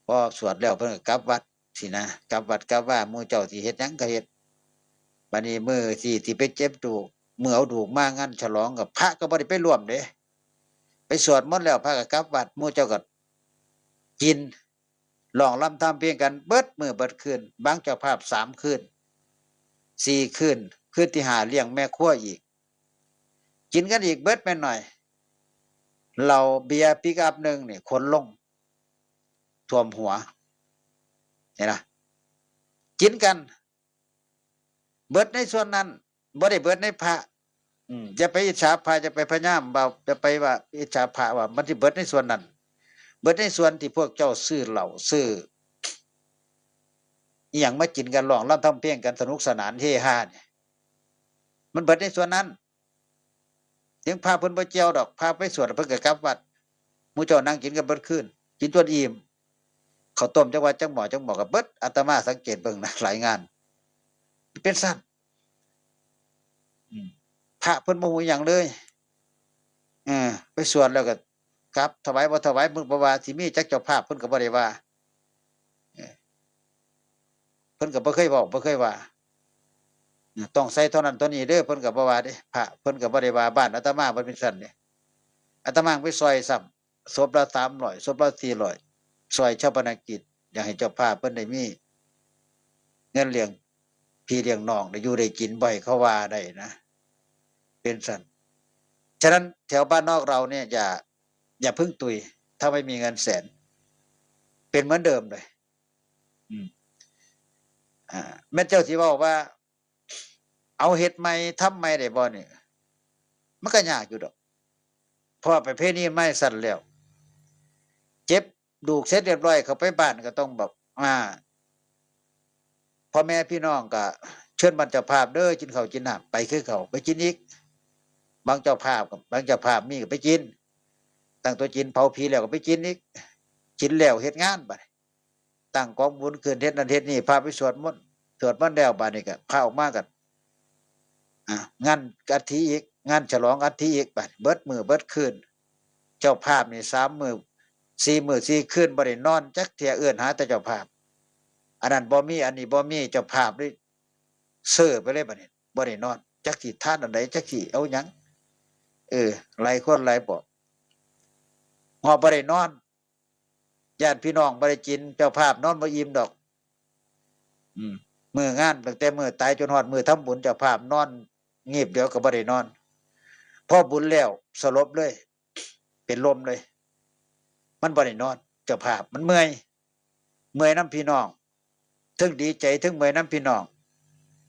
พอสวดแล้วเพิ่นก็กลับวัดสินะกลับวัดกลับว่าหมู่เจ้าสิเฮ็ดหยังก็เฮ็ดบัดนี้มื้อที่ไปเจ็บดูกมื้อเอาดูกมางานฉลองกับพระก็บ่ได้ไปร่วมเด้ไปสวดมนต์แล้วพระก็กลับวัดหมู่เจ้าก็กินร้องรำทำเพลงกันเบิดมื้อเบิดคืนบางเจ้าภาพ3คืน4คืนคืนที่5เลี้ยงแม่ครัวอีกกินกันอีกเบิดแม่นหน่อยเหล้าเบียร์ปิกอัพนึงนี่ขนลงท่วมหัวเห็นล่ะกินกันเบิดในส่วนนั้นบ่ได้เบิดในพระจะไปอิจฉาพระจะไปพยายามว่าจะไปว่าอิจฉาพระว่ามันสิเบิดในส่วนนั้นเบิดในส่วนที่พวกเจ้าซื้อเหล้าซื้ออีหยังมากินกันร้องรำทำเพลงกันสนุกสนานเฮฮาเนี่ยมันเบิดในส่วนนั้นถึงพาเพิ่นบ่เจียวดอกพาไปสวดเพิ่นก็กลับวัดหมู่เจ้านั่งกินกันเบิดคืนกินจนอิ่มข้าวต้มจังว่าจังหม้อก็เบิดอาตมาสังเกตเบิ่งนะหลายงานเป็นซั่นพระเพิ่นบ่ฮู้หยังเลยไปสวดแล้วก็กลับถวายบ่ถวายมึงบ่ว่าสิมีจักเจ้าภาพเพิ่นก็บ่ได้ว่าเพิ่นก็บ่เคยเว้าบ่เคยว่าต้องใส่เท่านั้นเท่านี้เด้อเพิ่นก็บ่ว่าเด้พระเพิ่นก็บ่ได้ว่าบ้านอาตมาเพิ่นเป็นซั่นเด้อาตมาไปซอยซ้ำศพละ300ศพละ400ซอยชาปนกิจอยากให้เจ้าภาพเพิ่นได้มีเงินเลี้ยงพี่เลี้ยงน้องได้อยู่ได้กินบ่ให้เขาว่าได้นะเป็นซั่นฉะนั้นแถวบ้านนอกเราเนี่ยอย่าพึ่งตุยถ้าไม่มีเงินแสนเป็นเหมือนเดิมเลยแม่เจ้าสิเว้าว่าเอาเฮ็ดใหม่ทำใหม่ได้บ่นี่มันก็ยากอยู่ดอกเพราะประเพณีใหม่สั่นแล้วเจ็บดูกเสร็จเรียบร้อยเข้าไปบ้านก็ต้องบอกพ่อแม่พี่น้องก็เชิญบรรเจ้าภาพเด้อกินข้าวกินน้ำไปคือเขาไปกินอีกบางเจ้าภาพกับบางเจ้าภาพมีก็ไปกินตั้งตัวกินเผาผีแล้วก็ไปกินอีกกินแล้วเฮ็ดงานบัดตั้งกองบุญคืนเฮ็ดนั่นเฮ็ดนี่พาไปสวดมนต์แล้วบัดนี้ก็พาออกมากันงานอัฐิอีกงานฉลองอัฐิอีกบัดเบิดมื้อเบิดคืนเจ้าภาพนี่3มื้อ4มื้อ4คืนบ่ได้นอนจักเที่ยเอิ้นหาแต่เจ้าภาพอันนั้นบ่มีอันนี้บ่มีเจ้าภาพนี่เซ้อไปเลยบัดนี้บ่ได้นอนจักสิทานอันใดจักสิเอาหยังหลายคนหลายบ่ฮอดบ่ได้นอนญาติพี่น้องบ่ได้กินเจ้าภาพนอนบ่อิ่มดอกมื้องานตั้งแต่มื้อตายจนฮอดมื้อทำบุญเจ้าภาพนอนงีบเดียวก็บ่ได้นอนพอบุญแล้วสลบเลยเป็นลมเลยมันบ่ได้นอนเจ้าภาพมันเมื่อยนำพี่น้องถึงดีใจถึงเมื่อยนำพี่น้อง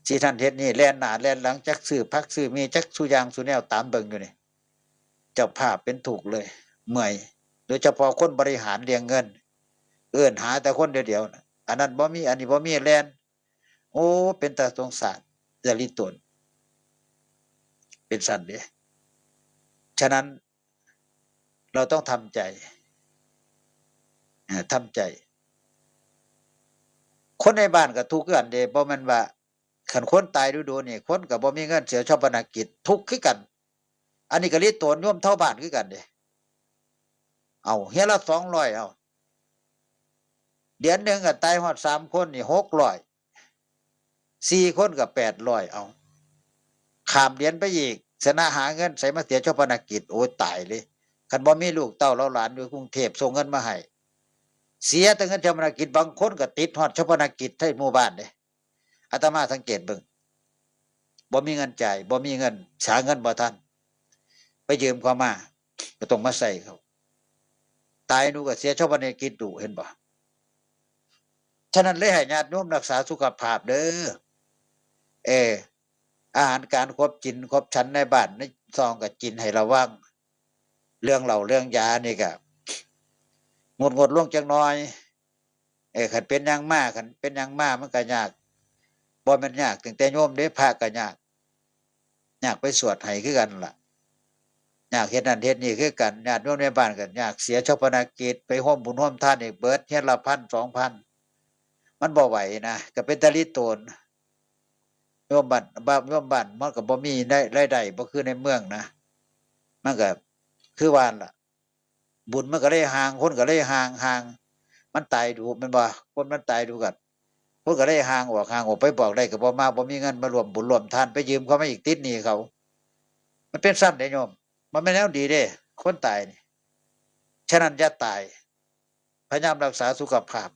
สิท่านเฮ็ดนี่แล่นหน้าแล่นหลังจักซื้อผักซื้อมีจักซุอย่างซุแนวตามเบิ่งอยู่นี่เจ้าภาพเป็นทุกข์เลยเมื่อยโดยเฉพาะคนบริหารเรียงเงินเอื้อนหาแต่คนเดียวๆอันนั้นบ่มีอันนี้บ่มีแล่นโอ้เป็นตาสงสารจริตนเป็นสั่นเด้ฉะนั้นเราต้องทำใจ คนในบ้านก็ทุกข์กันเด้บ่แม่นว่าคันคนตายดูๆนี่คนก็บ่มีเงินเสียชาปนกิจทุกข์คือกันอันนี้ก็ลิโตนโยมเท่าบ้านคือกันเด้เอาเฮียละ200เอาเดือนหนึงก็ตายฮอด3คนนี่600 4คนก็800เอาข้ามเดือนไปอีกสนะหาเงินใส่มาเสียชาปนกิจโอ้ยตายเลยคันบ่มีลูกเต้าหลานอยู่กรุงเทพส่งเงินมาให้เสียแต่เงินชาปนกิจบางคนก็ติดฮอดชาปนกิจให้หมู่บ้านเด้อาตมาสังเกตเบิ่งบ่มีเงินจ่ายบ่มีเงินหาเงินบ่ทันไปยืมเขามาก็ต้องมาใส่เขาตายนูก็เสียชาปนกิจดูเห็นบ่ฉะนั้นเลยให้ญาติโยมรักษาสุขภาพเด้ออาหารการครบกินครบชั้นในบ้านในซองก็กินให้ระวังเรื่องเหล้าเรื่องยานี่ก็งดลงจักหน่อยคันเป็นหยังมากคันเป็นหยังมากมันก็ยากบ่แม่นยากตั้งแต่โยมเด้พระก็ยากไปสวดให้คือกันล่ะยากเฮ็ดนั่นเฮ็ดนี่คือกันญาติโยมในบ้านก็ยากเสียชาปนกิจไปร่วมบุญร่วมทานอีกเบิดเฮ็ดละ1,000 2,000มันบ่ไหวนะก็เป็นตะลิโตนโยมบ้านมันก็บ่มีได้รายได้บ่คือในเมืองนะมันก็คือว่าล่ะบุญมันก็เลยห่างคนก็เลยห่างมันตายดูแม่นบ่คนมันตายดูกันคนก็เลยห่างออกไปบอกได้ก็บ่มาบ่มีเงินมารวมบุญรวมทานไปยืมเขามาอีกติดหนี้เขามันเป็นสั้นเด้โยมมันไม่แนวดีเด้คนตายนี่ฉะนั้นอย่าตายพยายามรักษาสุขภาพ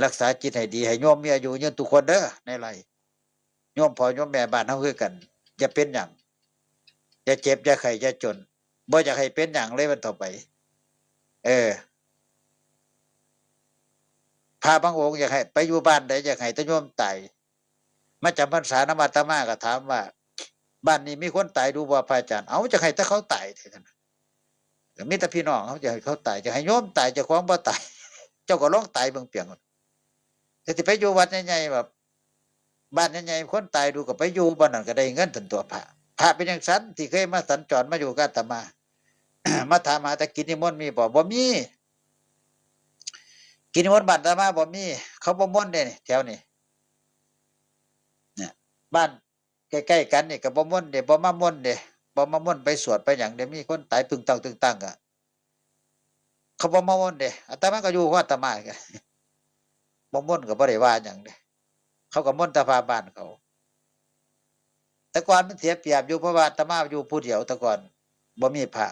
รักษาจิตให้ดีให้โยมมีอายุยืนทุกคนเด้อในไร่โยมพ่อโยมแม่บ้านเฮาคือกันอย่าเป็นหยังอย่าเจ็บอย่าไข้อย่าจนบ่อยากให้เป็นหยังเลยมันต่อไปพระบางองค์อยากให้ไปอยู่บ้านใดอยากให้แต่โยมตายมาจำพรรษานำอาตมาก็ถามว่าบ้านนี้มีคนตายดูบ่พระอาจารย์เอาจะให้แต่เขาตายเท่านั้นก็มีแต่พี่น้องเขาจะให้เขาตายจะให้โยมตายเจ้าของบ่ตายเจ้าก็ลองตายเบิ่งเปียงแต่สิไปอยู่วัดใหญ่ๆแบบบ้านใหญ่ๆคนตายดูก็ไปอยู่บ่นั่นก็ได้เงินถึงตัวพระเป็นจังซั่นที่เคยมาสัญจรมาอยู่กับอาตมา มาถามหาแต่กินนิมนต์มีบ่มีกินนิมนต์บ้านอาตมาบ่มีเขาบ่ม่วนเด้แถวนี้เนี่ยบ้านใกล้ๆกันนี่ก็บ่ม่วนเด้บ่มาม่วนเด้บ่มาม่วนไปสวดไปหยังเด้มีคนตายตึงตังอะเขาบ่มาม่วนเด้อาตมาก็อยู่ของอาตมาก็บ่ม่วนก็บ่ได้ว่าหยังเด้เขาก็ม่วนแต่พาบ้านเขาแต่ก่อนมันเสียเปรียบอยู่เพราะว่าอาตมาอยู่ผู้เดียวแต่ก่อนบ่มีพระ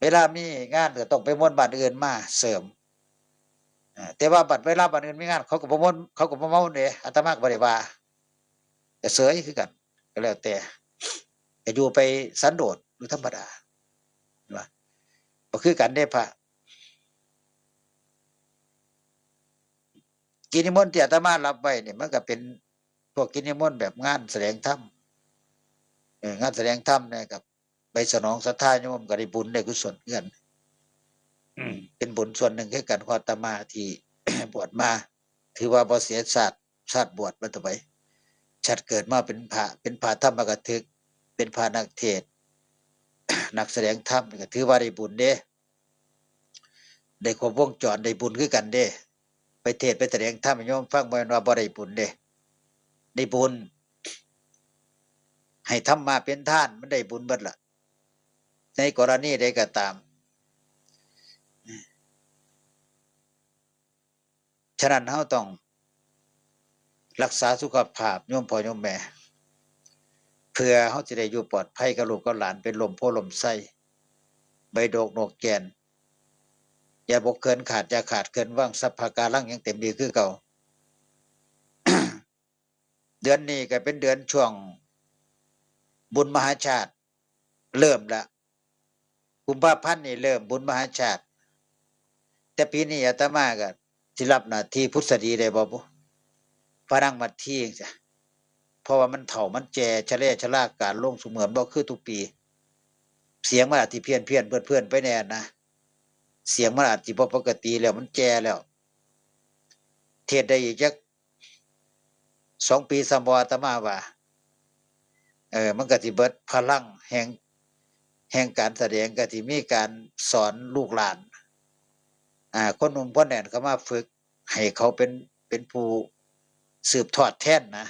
เวลามีงานก็ต้องไปม่วนบ้านอื่นมาเสริมแต่ว่าบัดเวลาบ้านอื่นมีงานเขาก็บ่ม่วนเขาก็บ่มาม่วนเด้อาตมาก็บ่ได้ว่าแต่เสยคือกันก็แล้วแต่อยู่ไปสันโดษหรือธรรมดาว่าบ่คือกันเด้พระกิจนิมนต์ที่อาตมารับไว้นี่มันก็เป็นพวกกิจนิมนต์แบบงานแสดงธรรมงานแสดงธรรมนะครับไปสนองศรัทธาโยมก็ได้บุญได้กุศลเงินเป็นบุญส่วนหนึ่งคือกันของอาตมาที่ บวชมาถือว่าบ่เสียชาติบวชมาต่อไปชาติเกิดมาเป็นพระธรรมกถึกเป็นพระนักเทศน์ นักแสดงธรรมก็ถือว่าได้บุญเด้ได้ครบวงจรได้บุญคือกันเด้ไปเทศน์ไปแสดงธรรมให้โยมฟังบ่แม่นว่าบ่ได้บุญเด้ได้บุญให้ธรรมะเป็นทานมันได้บุญเบิดล่ะในกรณีใดก็ตามฉะนั้นเฮาต้องรักษาสุขภาพโยมพ่อโยมแม่เพื่อเฮาสิได้อยู่ปลอดภัยกับลูกกับหลานเป็นลมโพลมไส้ใบดกนกแก่นอย่าบกเกินขาดอย่าขาดเกินว่างสัพพะการังยังเต็มดีคือเก่า เดือนนี้ก็เป็นเดือนช่วงบุญมหาชาติเริ่มแล้วกุมภาพันธ์นี่เริ่มบุญมหาชาติแต่ปีนี้อาตมาก็สิรับหน้าที่พุทธสดีได้บ่บุพระนั่งมัดที่จ้ะเพราะว่ามันเฒ่ามันแก่ชะแลชะลาการลงเสมือนบ่คือทุกปีเสียงมันอาจสิเพี้ยนเพื่อนไปแน่นะเสียงมันอาจสิบ่ปกติแล้วมันแก่แล้วเทศได้อีกจัก2 ปี3บ่อาตมาว่ามันก็สิเบิดพลังแห่งการแสดงก็สิมีการสอนลูกหลานคนหนุ่มคนแน่นเข้ามาฝึก ให้เขาเป็นผู้สืบทอดแทนนะ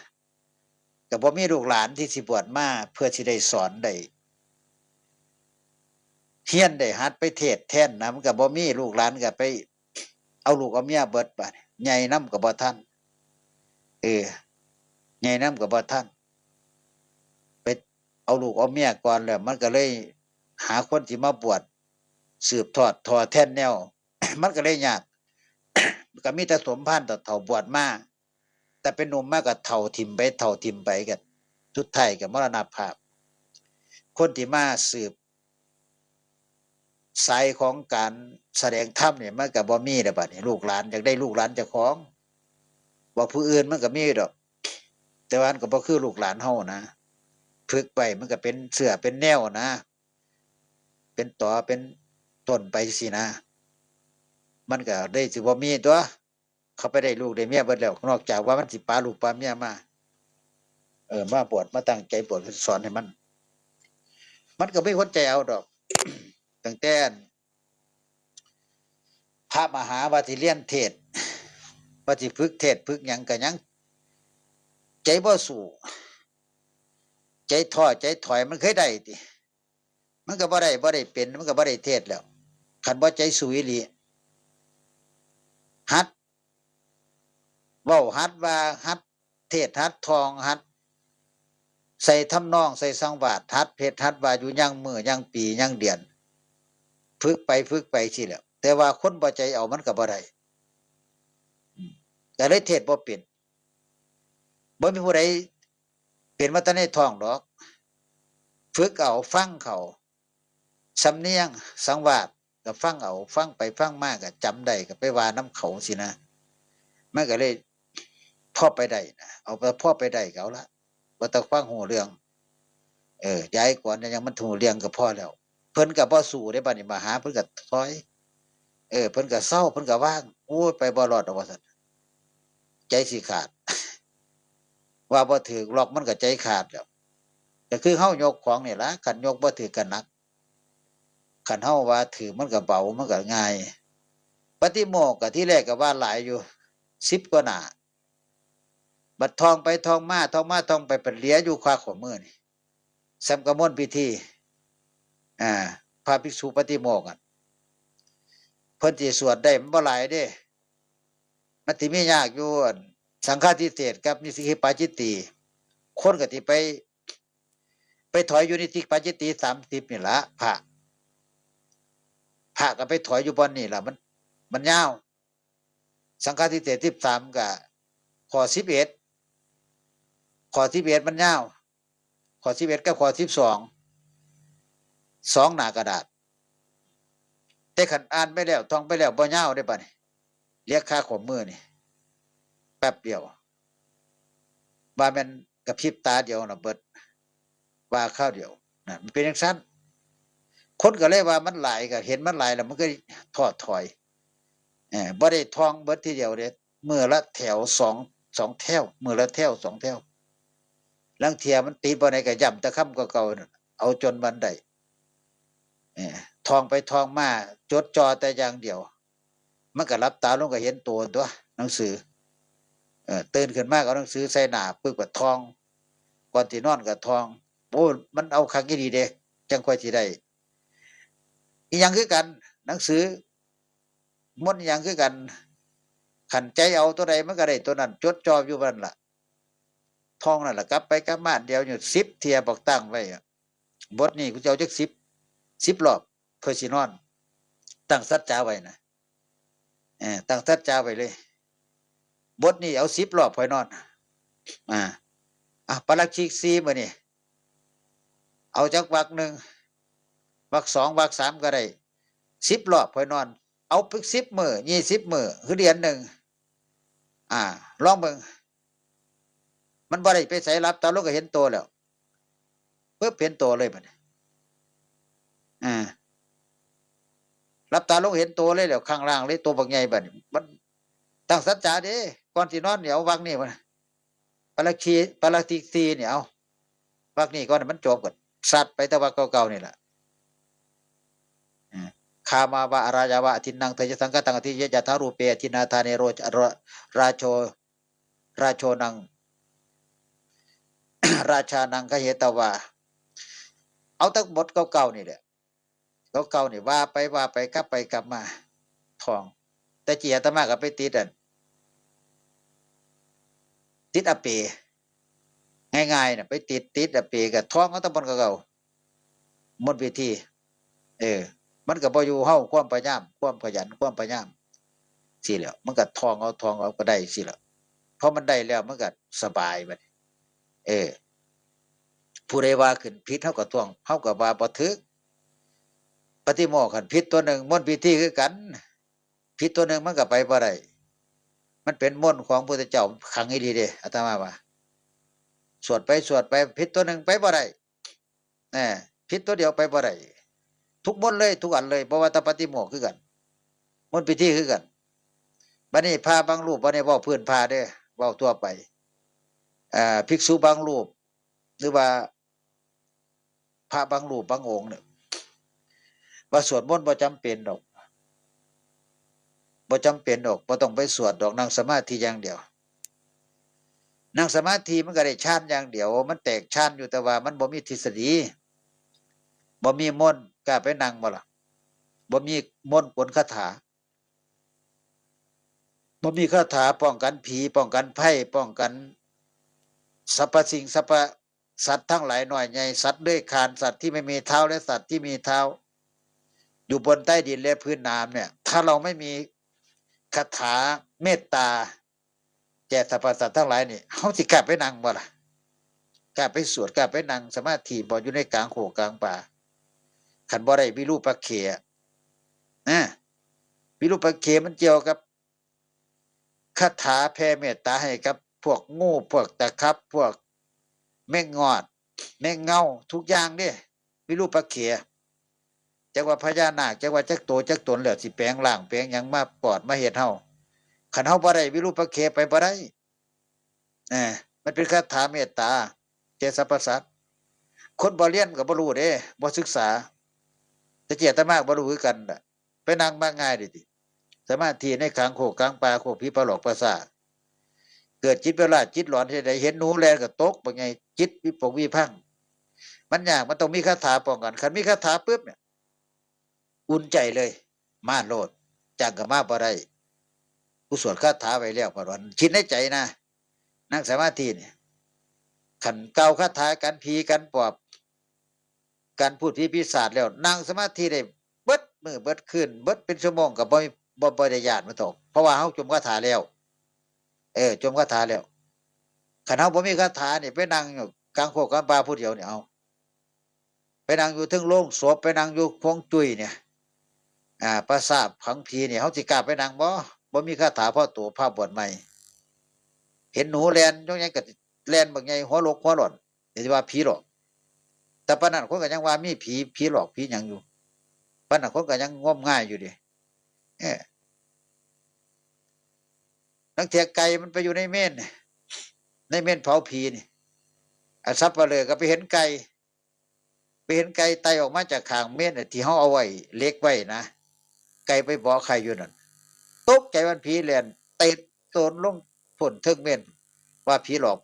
ก็บ่มีลูกหลานที่สิบวชมาเพื่อสิได้สอนได้เฮียนได้หัดไปเทศแทนนะมันก็บ่มีลูกหลานก็ไปเอาลูกเอาเมียเบิดบัดใหญ่นำก็บ่ทันใหญ่นำก็บ่ทันไปเอาลูกเอาเมียก่อนแล้วมันก็เลยหาคนที่มาบวชสืบทอดแทนแนว มันก็เลยยากก็มีแต่สมภารเฒ่าบวชมาแต่เป็นหนุ่มมากก็เฒ่าทิ่มไปกันสุดท้ายก็มรณภาพคนที่มาสืบสายของการแสดงธรรมเนี่ยมันก็บ่มีแล้วบัดนี้ลูกหลานอยากได้ลูกหลานเจ้าของว่าผู้อื่นมันก็มีดอกแต่ว่ามันก็บ่คือลูกหลานเฮานะฝึกไปมันก็เป็นเสือเป็นแนวนะเป็นต่อเป็นต้นไปสินะมันก็ได้สิบ่มีตัวเขาไปได้ลูกได้เมียเบิดแล้วนอกจากว่ามันสิปาลูกปาเมียมามาบวชมาตั้งใจบวชสอนให้มันก็ไม่คนใจเอาดอกตั้งแต่พระมหาวาทิเลียนเทศวาทิพึกเทศพึกหยังก็ยังใจบ่สู้ใจท้อใจถอยมันเคยได้ติมันก็บ่ได้เป็นมันก็บ่ได้เทศแล้วคันบ่ใจสู้อีหลีหัดเว้าหัดว่าหัดเทศหัดทองหัดใส่ทำนองใส่สังวาสหัดเพชรหัดว่าอยู่ยังมื้อยังปียังเดือนฝึกไปสิแหล้วแต่ว่าคนบ่ใจเอามันก็บ่ได้ก็เลยเทศบ่เป็นบ่มีผู้ใดเป็นมาแต่ในท้องดอกฝึกเอาฟังเขาสำเนียงสังวาสก็ฟังเอาฟังไปฟังมาก็จำได้ก็ไปว่าน้ำเขาสินะมันก็เลยพ่อไปได้นะเอาไปพ่อไปได้ก็เอาละบ่ต้องฟังหูเรื่องย้ายก่อนยังมันหูเรื่องก็พอแล้วเพิ่นก็บ่สู้ได้บัดนี้มาหาเพิ่นก็ถอยเพิ่นก็เศร้าเพิ่นก็ว่างโอ้ยไปบ่รอดดอกว่าซั่นใจสิขาดว่าบ่ถูกหรอกมันก็ใจขาดแล้วก็คือเฮายกของนี่ล่ะคันยกบ่ถูกก็หนักคันเฮาว่าถือมันก็เบามันก็ง่ายปฏิโมกข์ก็ที่แรกก็ว่าหลายอยู่10กว่าหน้าบัดท่องไปท่องมาท่องไปเป็นเหลืออยู่คาข้อมือนี่สำกมลพิธีพระภิกษุปฏิโมกข์เพิ่นสิสวดได้มันบ่หลายเด้มันสิมียากอยู่สังฆาทิเศษกับนิสิกิปาจิตติคนก็สิไปถอยอยู่นิสิกิปาจิตติ30นี่ล่ะพระก็ไปถอยอยู่บ่อนนี่ล่ะมันยาวสังฆาทิเศษ13ก็ข้อ11มันยาวข้อ11กับข้อ12 2หน้ากระดาษแต่คันอ่านไปแล้วท่องไปแล้วบ่ยาวได้บัดนี้เรียกค่าข้อมือนี่แป๊บเดียวว่าแม่นกระพริบตาเดียวน่ะเบิดว่าข้าวเดียวน่ะมันเป็นจังซั่นคนก็เลยว่ามันหลายก็เห็นมันหลายแล้วมันก็ท้อถอยบ่ได้ท่องเบิดทีเดียวเด้มื้อละแถว2แถวมื้อละแถว2แถวลางเที่ยมันติดบ่ได้ก็ย้ำแต่คำเก่าๆนั่นเอาจนมันได้ท่องไปท่องมาจดจ่อแต่อย่างเดียวมันก็หลับตาลงก็เห็นตัวหนังสือตื่นขึ้นมาก็เอาหนังสือใส่หน้าปึ๊บก็ท่องก่อนสินอนก็ท่องโอ้มันเอาคักอีหลีเด้จังค่อยสิได้อีหยังคือกันหนังสือมนต์อีหยังคือกันขันใจเอาตัวใดมันก็ได้ตัวนั้นจดจ่ออยู่นั่นล่ะท่องนั่นล่ะกลับไปกลับมาเดียวอยู่10เที่ยบอกตั้งไว้บทนี้กูจะเอาจัก10รอบเพื่อสินอนตั้งสัจจะไว้นะตั้งสัจจะไว้เลยบทนี้เอา10รอบค่อยนอนปาราชิก4มื้อนี้เอาจักวรรค1วรรค2วรรค3ก็ได้10รอบค่อยนอนเอาพึก10มื้อ20มื้อคือเดือนหนึ่งลองเบิ่งมันบ่ได้ไปไสรับตาลงก็เห็นตัวแล้วปึ๊บเห็นตัวเลยบัดนี้รับตาลงเห็นตัวเลยแล้วข้างล่างเลยตัวบักใหญ่บัดนี้มันตั้งสัจจะเด้ก่อนสินอนเนี่ยเอาวรรคนี้มันปาราชิก4เนี่ยเอาวรรคนี้ก่อนมันจบก่อนสัตว์ไปแต่ว่าเก่าๆนี่ล่ะ คามาวะอารายาวะทินังเทยสังกตังอธิเยยะทารูเปทินาธาเนโรราโชราโชนัง ราชานังกเหตวาเอาทั้งหมดเก่าๆนี่แหละเก่าๆนี่ว่าไปกลับไปกลับมาทองแต่เจียตมากับไปติดอันติดอเปง่ายๆน่ะไปติดอเปกับทองเอาทั้งหมดเก่าหมดวิธีมันก็บ่อยู่เฮาความพยายามความขยันความพยายามสิแล้วมันก็ทองเอาก็ได้สิแล้วเพราะมันได้แล้วมันก็สบายบัดเออผู้ใดว่าขึ้นผิดเฮาก็ท่วงเฮาก็ว่าบ่ถึกปฏิโมกข์คันผิดตัวหนึ่งมนต์พิธีคือกันผิดตัวหนึ่งมันก็ไปบ่ได้มันเป็นมนต์ของพระพุทธเจ้าขังอีหลีเด้อาตมาว่าสวดไปผิดตัวหนึ่งไปบ่ได้ผิดตัวเดียวไปบ่ได้ทุกมนต์เลยทุกอันเลยเพราะว่าตปฏิโมกข์คือกันมนต์พิธีคือกันบัดนี้พระบางรูปบ่ได้เว้าพื้นพระเด้อเว้าทั่วไปภิกษุบางรูปหรือว่าพระบางรูปบางองค์เนี่ยว่าสวดมนต์บ่จำเป็นดอกบ่ต้องไปสวดดอกนั่งสมาธิอย่างเดียวนั่งสมาธิมันก็ได้ฌานอย่างเดียวมันแตกฌานอยู่แต่ว่ามันบ่มีทฤษฎีบ่มีมนต์กล้าไปนั่งบ่ล่ะบ่มีมนต์กลคาถาบ่มีคาถาป้องกันผีป้องกันภัยป้องกันสรรพสิ่งสรรพสัตว์ทั้งหลายน้อยใหญ่สัตว์เลื้อยคลานสัตว์ที่ไม่มีเท้าและสัตว์ที่มีเท้าอยู่บนใต้ดินและพื้นน้ำเนี่ยถ้าเราไม่มีคาถาเมตตาแก่สรรพสัตว์ทั้งหลายนี่เฮาสิกล้าไปนั่งบ่ล่ะกล้าไปสวดกล้าไปนั่งสมาธิบ่อยู่ในกลางโขกกลางป่าคันบ่ได้วิรูปักเขนะวิรูปักเขมันเกี่ยวกับคาถาแผ่เมตตาให้กับพวกงูพวกตะครับพวกแม่งอดแม่งเงาทุกอย่างเด้วิรูปักเขจักว่าพญานาคจักว่าจักโตจักตนแล้วสิแปลงร่างแปลงหยังมาปอดมาเฮ็ดเฮาคันเฮาบ่ได้วิรูปักเขไปบ่ได้มันเป็นคาถาเมตตาแก่สรรพสัตว์คนบ่เรียนก็บ่รู้เด้บ่ศึกษาแต่เจตมากบ่รู้คือกันน่ะไปนั่งมาง่ายดิติสมาธิในกลางโคกกลางป่าโคกผีปลอกประสาทเกิดจิตประหลาดจิตหลอนที่ใดเห็นหนูแลนก็ตกบ่ไงจิตวิปกวิพังมันยากมันต้องมีคาถาป้องกันคันมีคาถาปึ๊บเนี่ยอุ่นใจเลยมาโลดจังก็มาบ่ได้ผู้สวดคาถาไว้แล้วก็วันคิดในใจนะนั่งสมาธิเนี่ยขันเก่าคาถากันผีกันปอบการพูดผีปีศาจแล้วนั่งสมาธิได้เบิดมือเบิดคืนเบิดเป็นชั่วโมงก็บ่ได้ญาติมันตกเพราะว่าเฮาจมคาถาแล้วจมคาถาแล้วคันเฮาบ่มีคาถานี่ไปนั่งอยู่กลางโคกกลางป่าผู้เดียวนี่เอาไปนั่งอยู่ถึงโรงศพไปนั่งอยู่พวงจุ้ยเนี่ยปราสาทผังผีนี่เฮาสิกล้าไปนั่งบ่มีคาถาพ่อตัวพระบวชใหม่เห็นหนูแล่นจังไงก็แล่นบักใหญ่หัวโลกหัวหล่อนสิว่าผีหลอกแต่ปานนั้นคนก็ยังว่ามีผีหลอกผีหยังอยู่ปานนั้นคนก็ยังงมง่ายอยู่ดินักเถียไก่มันไปอยู่ในเม่นเผาผีนี่สับปะเลอก็ไปเห็นไก่ไต่ออกมาจากข้างเม่นที่เฮาเอาไว้เล็กไว้นะไก่ไปบ่อไข่อยู่นั่นตกใจมันผีแล่นเตะโตนลงพ่นทึกเม่นว่าผีหลอก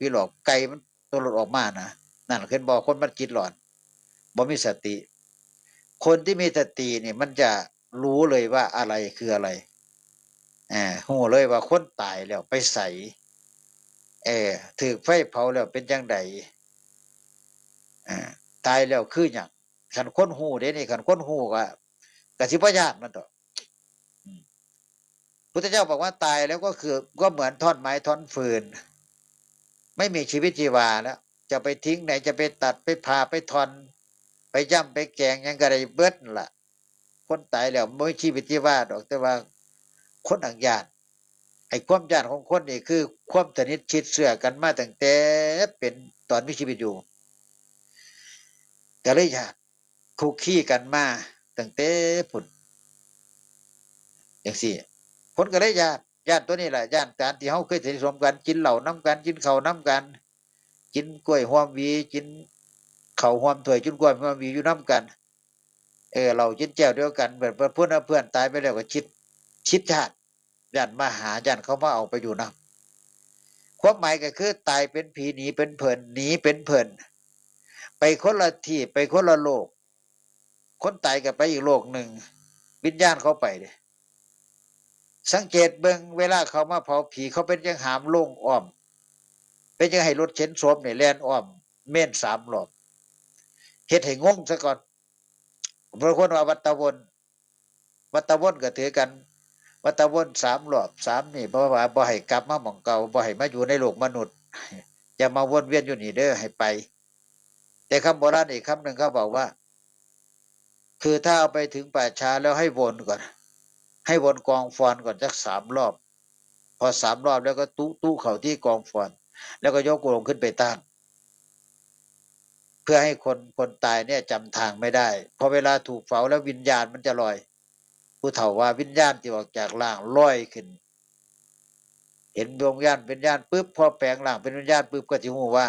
ไก่มันตัวหลุดออกมานะนั่นคือบ่คนมันจิตหลอนบ่มีสติคนที่มีสตินี่มันจะรู้เลยว่าอะไรคืออะไรฮู้เลยว่าคนตายแล้วไปใส่ถูกไฟเผาแล้วเป็นจังไดตายแล้วคือหยังคันคนฮู้เด้นี่คันคนฮู้ก็สิบ่ย้านมันดอกพุทธเจ้าบอกว่าตายแล้วก็คือก็เหมือนท่อนไม้ท่อนฟืนไม่มีชีวิตชีวาแล้วจะไปทิ้งไหนจะไปตัดไปผ่าไปทอนไปย่ำไปแกงยังก็ได้เบิดล่ะคนตายแล้วไม่มีชีวิตชีวาดอกแต่ว่าคนอังญาติไอ้ความญาติของคนนี่คือความสนิทชิดเชื่อกันมาตั้งแต่เป็นตอนมีชีวิตอยู่ก็เลยญาติคุกคีกันมาตั้งแต่พุ่นจังซี่คนก็เลยญาติตัวนี้แหละญาติการที่เฮาเคยสนิทสนมกันกินเหล้าน้ำกันกินข้าวน้ำกันกินกล้วยหอมหวีกินข้าวหอมถ้วยกินกล้วยหอมหวีอยู่น้ำกัน เรากินแก้วเดียวกันเพื่อนเพื่อนตายไปแล้วก็ชิดชาติยันมาหายันเขามาเอาไปอยู่นะความหมายก็คือตายเป็นผีหนีเป็นเพลินหนีเป็นเพลินไปคนละที่ไปคนละโลกคนตายก็ไปอีกโลกหนึ่งวิญญาณเขาไปเลยสังเกตเบิ่งเวลาเขามาเผาผีเขาเป็นยังหามโล่งอ้อมเป็นยังให้รถเข็นศพเนี่ยแล่นอ้อมเม่น3 รอบเฮ็ดให้งงซะก่อนบางคนว่าวัตวนก็ถือกันวัตวน3 รอบนี่เพราะว่าบ่ให้กลับมาหม่องเก่าบ่ให้มาอยู่ในโลกมนุษย์อย่ามาวนเวียนอยู่นี่เด้อให้ไปแต่คำโบราณอีกคำหนึ่งเขาบอกว่าคือถ้าเอาไปถึงป่าช้าแล้วให้วนก่อนให้วนกองฟอนก่อนสัก3 รอบพอ3 รอบแล้วก็ตู้เข้าที่กองฟอนแล้วก็ยกลงขึ้นไปตั้งเพื่อให้คนตายเนี่ยจำทางไม่ได้พอเวลาถูกเผาแล้ววิญญาณมันจะลอยผู้เฒ่าว่าวิญญาณที่ออกจากร่างลอยขึ้นเห็นดวงวิญญาณเป็นญาณปุ๊บพอแปลงร่างเป็นวิญญาณปุ๊บก็จะรู้ว่า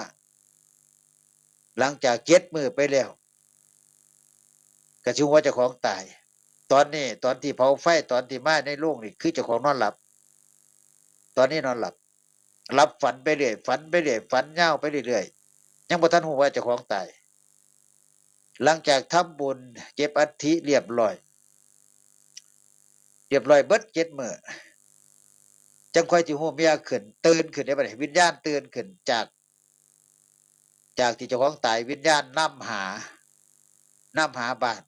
หลังจาก7 มื้อไปแล้วก็ชื่อว่าเจ้าของตายตอนนี้ตอนที่เผาไฟตอนที่มาในโรงนี่คือเจ้าของนอนหลับตอนนี้นอนหลับฝันไปเรื่อยฝันไปเรื่อยฝันยาวไปเรื่อยยังบ่ทันรู้ว่าเจ้าของตายหลังจากทำบุญเก็บอัฐิเรียบร้อยเบิด7 มื้อจังค่อยสิฮู้เมียขึ้นตื่นขึ้นได้บัดนี้วิญญาณตื่นขึ้นจากที่เจ้าของตายวิญญาณนำหาบ้าน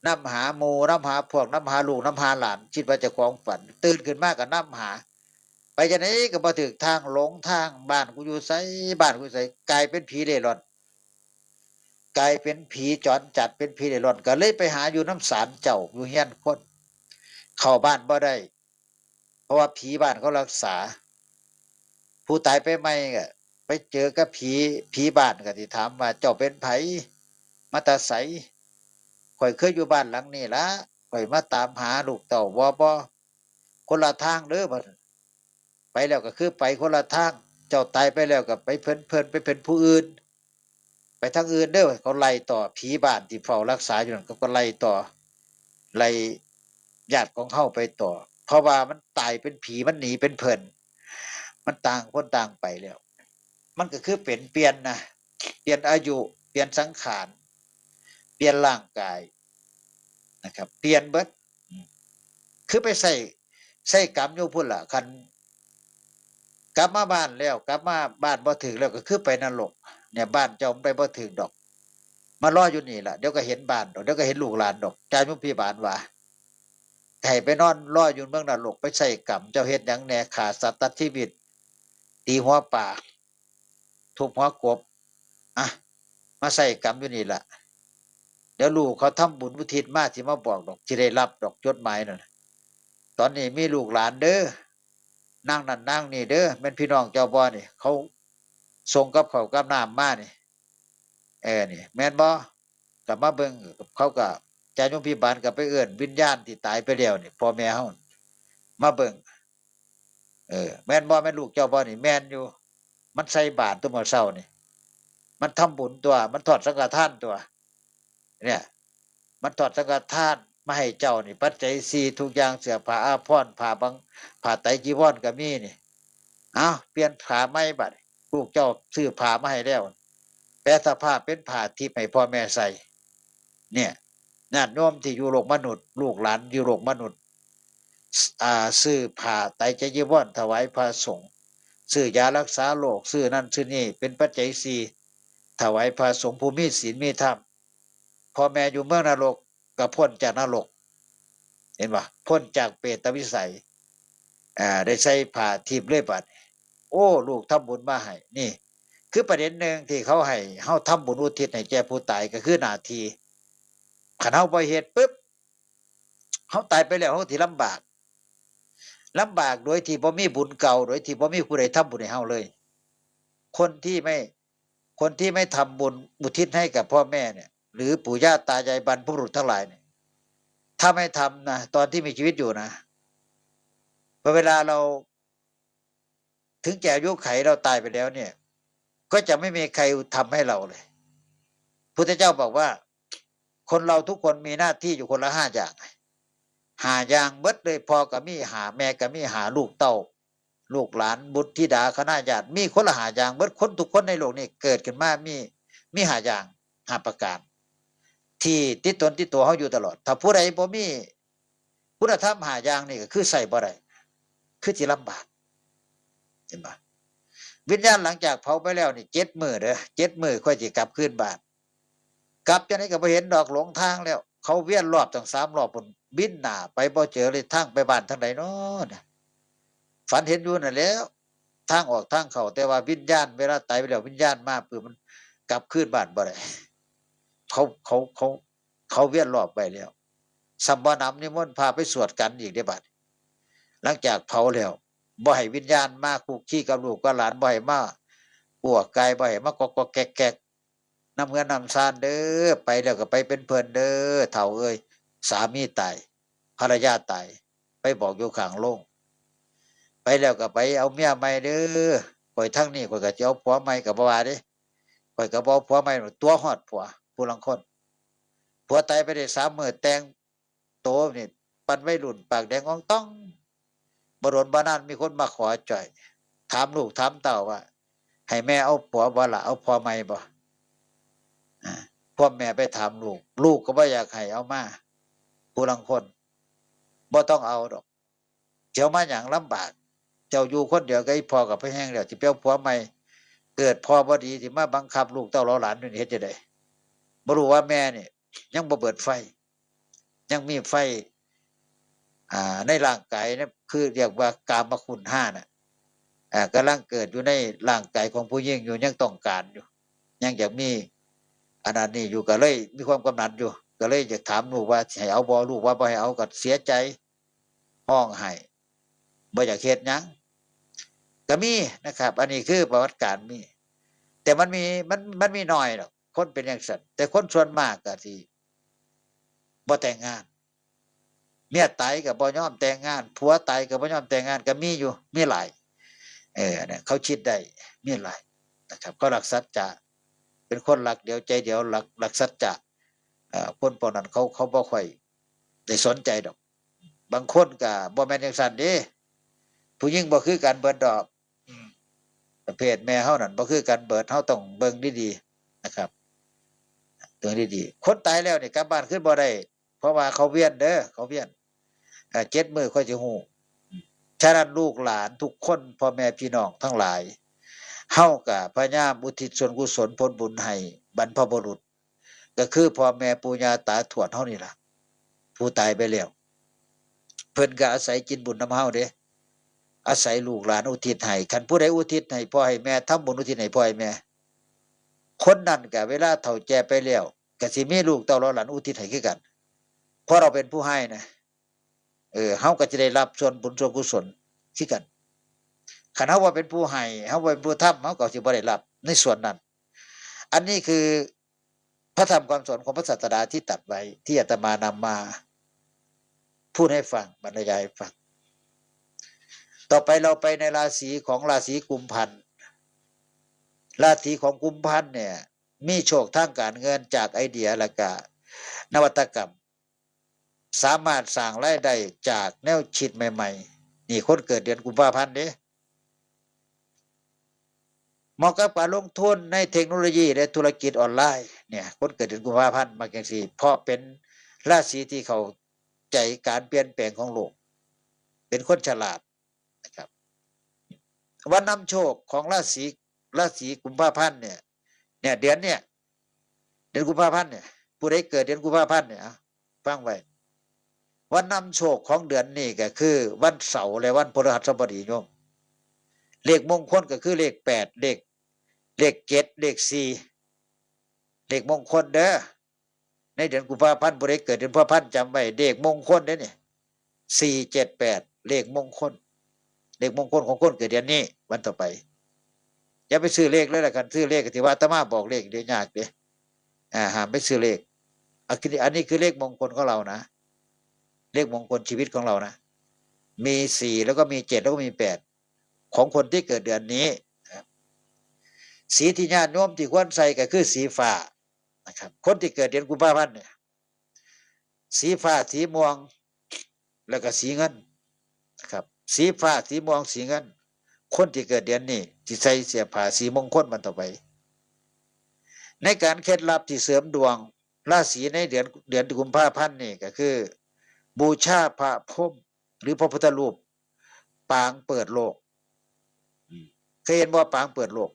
นำหาหมู่นำหาพวกนำหาลูกนำหาหลานคิดว่าเจ้าของฝันตื่นขึ้นมาก็นำหาไปจังได๋ก็บ่ถึกทางหลงทางบ้านกูอยู่ไสบ้านกูไสกลายเป็นผีเร่ร่อนกลายเป็นผีจรจัดเป็นผีเร่ร่อนก็เลยไปหาอยู่น้ำศาลเจ้าอยู่เฮียนคนเข้าบ้านบ่ได้เพราะว่าผีบ้านเขารักษาผู้ตายไปใหม่ก็ไปเจอกับผีบ้านก็สิถามว่าเจ้าเป็นไผมาแต่ไสข่อยเคยอยู่บ้านหลังนี้ล่ะข่อยมาตามหาลูกเต้าบ่คนละทางเด้อบัดไปแล้วก็คือไปคนละทางเจ้าตายไปแล้วก็ไปเพิ่นไปเป็นผู้อื่นไปทางอื่นเด้อเขาไล่ต่อผีบ้านที่เฝ้ารักษาอยู่นั่นก็ไล่ต่อไล่ญาติของเขาไปต่อเพราะว่ามันตายเป็นผีมันหนีเป็นเพิ่นมันต่างคนต่างไปแล้วมันก็คือเป็นเปลี่ยนนะเปลี่ยนอายุเปลี่ยนสังขารเปลี่ยนร่างกายนะครับเปลี่ยนเบิดคือไปใส่กรรมอยู่พุ่นล่ะคันกลับมาบ้านแล้วกลับมาบ้านบ่ถึงแล้วก็คือไปนรกเนี่ยบ้านเจ้าไปบ่ถึงดอกมารออยู่นี่ล่ะเดี๋ยวก็เห็นบ้านดอกเดี๋ยวก็เห็นลูกหลานดอกใจมุพี่บานว่าให้ไปนอนรออยู่เมืองนรกไปใส่กรรมเจ้าเฮ็ดหยังแหน่ฆ่าสัตว์ตัดชีวิตตีหัวปากทุบหัวกบอ่ะมาใส่กรรมอยู่นี่ล่ะเดี๋ยวลูกเขาทำบุญอุทิศมาสิมาบอกดอกสิได้รับดอกจดหมายนั่นตอนนี้มีลูกหลานเด้อนั่งนั่นนั่งนี่เด้อแม่นพี่น้องเจ้าบ่นี่เขาส่งกับข้าวกับน้ำมานี่นี่แม่นบ่ก็มาเบิ่งเขาก็ใจโยมพิบาลก็ไปเอิ้นวิญญาณที่ตายไปแล้วนี่พ่อแม่เฮามาเบิ่งแม่นบ่แม่นลูกเจ้าบ่นี่แม่นอยู่มันใส่บาตรตัวมื้อเช้านี่มันทำบุญตัวมันทอดสังฆทานตัวเนี่ยมันทอดสังฆทานมาให้เจ้านี่ปัจจัย4ทุกอย่างเสื้อผ้าอาภรณ์ผ้าบางผ้าไตรจีวรก็มีนี่อ้าวเปลี่ยนผ้าใหม่บัดลูกเจ้าซื้อผ้ามาให้แล้วแปลสภาพเป็นผ้าทิพย์ให้พ่อแม่ใส่เนี่ยญาติโยมที่อยู่โลกมนุษย์ลูกหลานอยู่โลกมนุษย์ซื้อผ้าไตรจีวรถวายพระสงฆ์ซื้อยารักษาโรคซื้อนั่นซื้อนี่เป็นปัจจัย4ถวายพระสงฆ์ผู้มีศีลมีธรรมพ่อแม่อยู่เมืองนรกก็พ้นจากนรกเห็นป่ะพ้นจากเปรตวิสัยได้ใส่ผ้าทิพย์เลยบัดโอ้ลูกทำบุญมาให้นี่คือประเด็นหนึ่งที่เขาให้เฮาทำบุญอุทิศให้แก่ผู้ตายก็คือหน้าที่คันเฮาบ่เฮ็ดปึ๊บเฮาตายไปแล้วเฮาสิลำบากโดยที่บ่มีบุญเก่าโดยที่บ่มีผู้ใดทำบุญให้เฮาเลยคนที่ไม่ทำบุญอุทิศให้กับพ่อแม่เนี่ยหรือปู่ย่าตายายบรรพบุรุษทั้งหลายเนี่ยถ้าไม่ทำนะตอนที่มีชีวิตอยู่นะพอเวลาเราถึงแก่อายุไขเราตายไปแล้วเนี่ยก็จะไม่มีใครทำให้เราเลยพุทธเจ้าบอกว่า คนเราทุกคนมีหน้าที่อยู่คนละ5 อย่าง5 อย่างเบิดเลยพ่อก็มีหาแม่ก็มีหาลูกเต้าลูกหลานบุตรธิดาคณะญาติมีคนละ5 อย่างเบิดคนทุกคนในโลกนี้เกิดขึ้นมามี5 อย่าง5 ประการที่ติดตนติดตัวเขาอยู่ตลอดถ้าผู้ใดบ่มีคุณธรรม5 อย่างนี่ก็คือใส่บ่ได้คือสิลำบากเห็นบ่วิญญาณหลังจากเผาไปแล้วนี่7 มื้อเด้อ7 มื้อค่อยสิกลับคืนบ้านกลับจังได๋ก็บ่เห็นดอกหลงทางแล้วเขาเวียนรอบตั้ง3 รอบพุ่นบินหน้าไปบ่เจอเลยทางไปบ้านทางใดน้อฝันเห็นอยู่นั่นแหล้วทางออกทางเข้าแต่ว่าวิญญาณเวลาตายไปแล้ววิญญาณมาปึ๊บมันกลับคืนบ้านบ่ได้เขาเวียนรอบไปแล้วสัมบ่นำนิมนต์พาไปสวดกันอีกได้บัดหลังจากเผาแล้วบ่ให้วิญญาณมาคุกคีกับลูกกับหลานบ่ให้มาปวกกายบ่ให้มากอกๆแกกๆน้ำเงินน้ำซานเด้อไปแล้วก็ไปเป็นเพิ่นเด้อเฒ่าเอ้ยสามีตายภรรยาตายไปบอกอยู่ข้างโรงไปแล้วก็ไปเอาเมียใหม่เด้อข่อยทั้งนี้ข่อยก็จะเอาผัวใหม่ก็บ่ว่าเด้ข่อยก็บ่ผัวใหม่ตัวฮอดผัวผู้ลางคนผัวตายไปได้3 มื้อแต่งโตนี่ปันวัยรุ่นปากแดงอ่องต้องบ่โดนบ่นานมีคนมาขอจ่อยถามลูกถามเต้าว่าให้แม่เอาผัวบ่ล่ะเอาผัวใหม่บ่พ่อแม่ไปถามลูกก็บ่อยากให้เอามาผู้ลางคนบ่ต้องเอาดอกเจ้ามาหยังลำบากเจ้าอยู่คนเดียวก็อีพ่อก็ไปแห้งแล้วสิไปเอาผัวใหม่เกิดพ่อบ่ดีสิมาบังคับลูกเต้าหลานนี่เฮ็ดจังได๋บ่รู้ว่าแม่นี่ยังบ่เบิดไฟยังมีไฟในร่างกายนะคือเรียกว่ากามคุณ5น่ะกำลังเกิดอยู่ในร่างกายของผู้หญิงอยู่ยังต้องการอยู่ยังอยากมีอันนั้นนี่อยู่ก็เลยมีความกำหนัดอยู่ก็เลยอยากถามลูกว่าให้เอาบ่ลูกว่าบ่ให้เอาก็เสียใจร้องไห้บ่อยากเฮ็ดหยังก็มีนะครับอันนี้คือประวัติการมีแต่มันมีน้อยดอกคนเป็นจังซั่นแต่คนส่วนมากก็สิบ่แต่งงานเมียตายก็บ่ยอมแต่งงานผัวตายก็บ่ยอมแต่งงานก็มีอยู่มีหลายเนี่ยเขาคิดได้มีหลายนะครับก็รักสัจจะเป็นคนรักเดียวใจเดียวรักสัจจะคนพวกนั้นเขาบ่ค่อยได้สนใจดอกบางคนก็บ่แม่นจังซั่นเด้ผู้หญิงบ่คือกันเบิดดอกประเภทแม่เฮานั่นบ่คือกันเบิดเฮาต้องเบิ่งดีๆนะครับเบิ่งดีๆคนตายแล้วนี่กลับบ้านคืนบ่ได้เพราะว่าเขาเวียนเด้อเขาเวียน7 มื้อค่อยสิฮู้ฉะนั้นลูกหลานทุกคนพ่อแม่พี่น้องทั้งหลายเฮาก็พยายามอุทิศส่วนกุศลผลบุญให้บรรพบุรุษก็คือพ่อแม่ปู่ย่าตาทวดเฮานี่ล่ะผู้ตายไปแล้วเพิ่นก็อาศัยกินบุญนำเฮาเด้อาศัยลูกหลานอุทิศให้คันผู้ใดอุทิศให้พ่อให้แม่ทำบุญอุทิศให้พ่อให้แม่คนนั้นก็เวลาเฒ่าแก่ไปแล้วก็สิมีลูกเต้าหลานอุทิศให้คือกันเพราะเราเป็นผู้ให้นะเฮาก็จะได้รับส่วนบุญส่วนกุศลคือกันคันเฮาว่าเป็นผู้ให้เฮาว่าเป็นผู้ทำเฮาก็สิบ่ได้รับในส่วนนั้นอันนี้คือพระธรรมคำสอนของพระศาสดาที่ตรัสไว้ที่อาตมานำมาพูดให้ฟังบรรยายให้ฟังต่อไปเราไปในราศีของราศีกุมพันธ์ราศีของกุมพันธ์เนี่ยมีโชคทางการเงินจากไอเดียและก็นวัตกรรมสามารถสร้างรายได้จากแนวคิดใหม่ๆนี่คนเกิดเดือนกุมภาพันธ์เด้เหมาะกับการลงทุนในเทคโนโลยีและธุรกิจออนไลน์เนี่ยคนเกิดเดือนกุมภาพันธ์มักจังซี่เพราะเป็นราศีที่เข้าใจการเปลี่ยนแปลงของโลกเป็นคนฉลาดนะครับวันนำโชคของราศีกุมภาพันธ์เนี่ยเดือนกุมภาพันธ์เนี่ยผู้ใดเกิดเดือนกุมภาพันธ์เนี่ยฟังไว้วันนำโชคของเดือนนี้ก็คือวันเสาร์และวันพฤหัสบดีโยมเลขมงคลก็คือเลข8เลข7เลข4เลขมงคลเด้อในเดือนกุมภาพันธ์ผู้ใดเกิดเดือนกุมภาพันธ์จำไว้เลขมงคลเด้อนี่478เลขมงคลของคนเกิดเดือนนี้วันต่อไปอย่าไปซื้อเลขเลยล่ะกันซื้อเลขก็ที่ว่าอาตมาบอกเลขเดี๋ยวยากเด้ห้ามไปซื้อเลขอันนี้คือเลขมงคลของเรานะเลขมงคลชีวิตของเรานะมี4แล้วก็มี7แล้วก็มี8ของคนที่เกิดเดือนนี้สีที่ญาติโยมที่ควรใส่ก็คือสีฟ้านะครับคนที่เกิดเดือนกุมภาพันธ์เนี่ย สีฟ้าสีม่วงแล้วก็สีเงินนะครับสีฟ้าสีม่วงสีเงินคนที่เกิดเดือนนี้ที่ใส่เสื้อผ้าสีมงคลมันต่อไปในการเคล็ดลับที่เสริมดวงราศีในเดือนกุมภาพันธ์นี่ก็คือ บูชาพระพรหมหรือพระพุทธรูปปางเปิดโลกเคยเห็นว่าปางเปิดโลก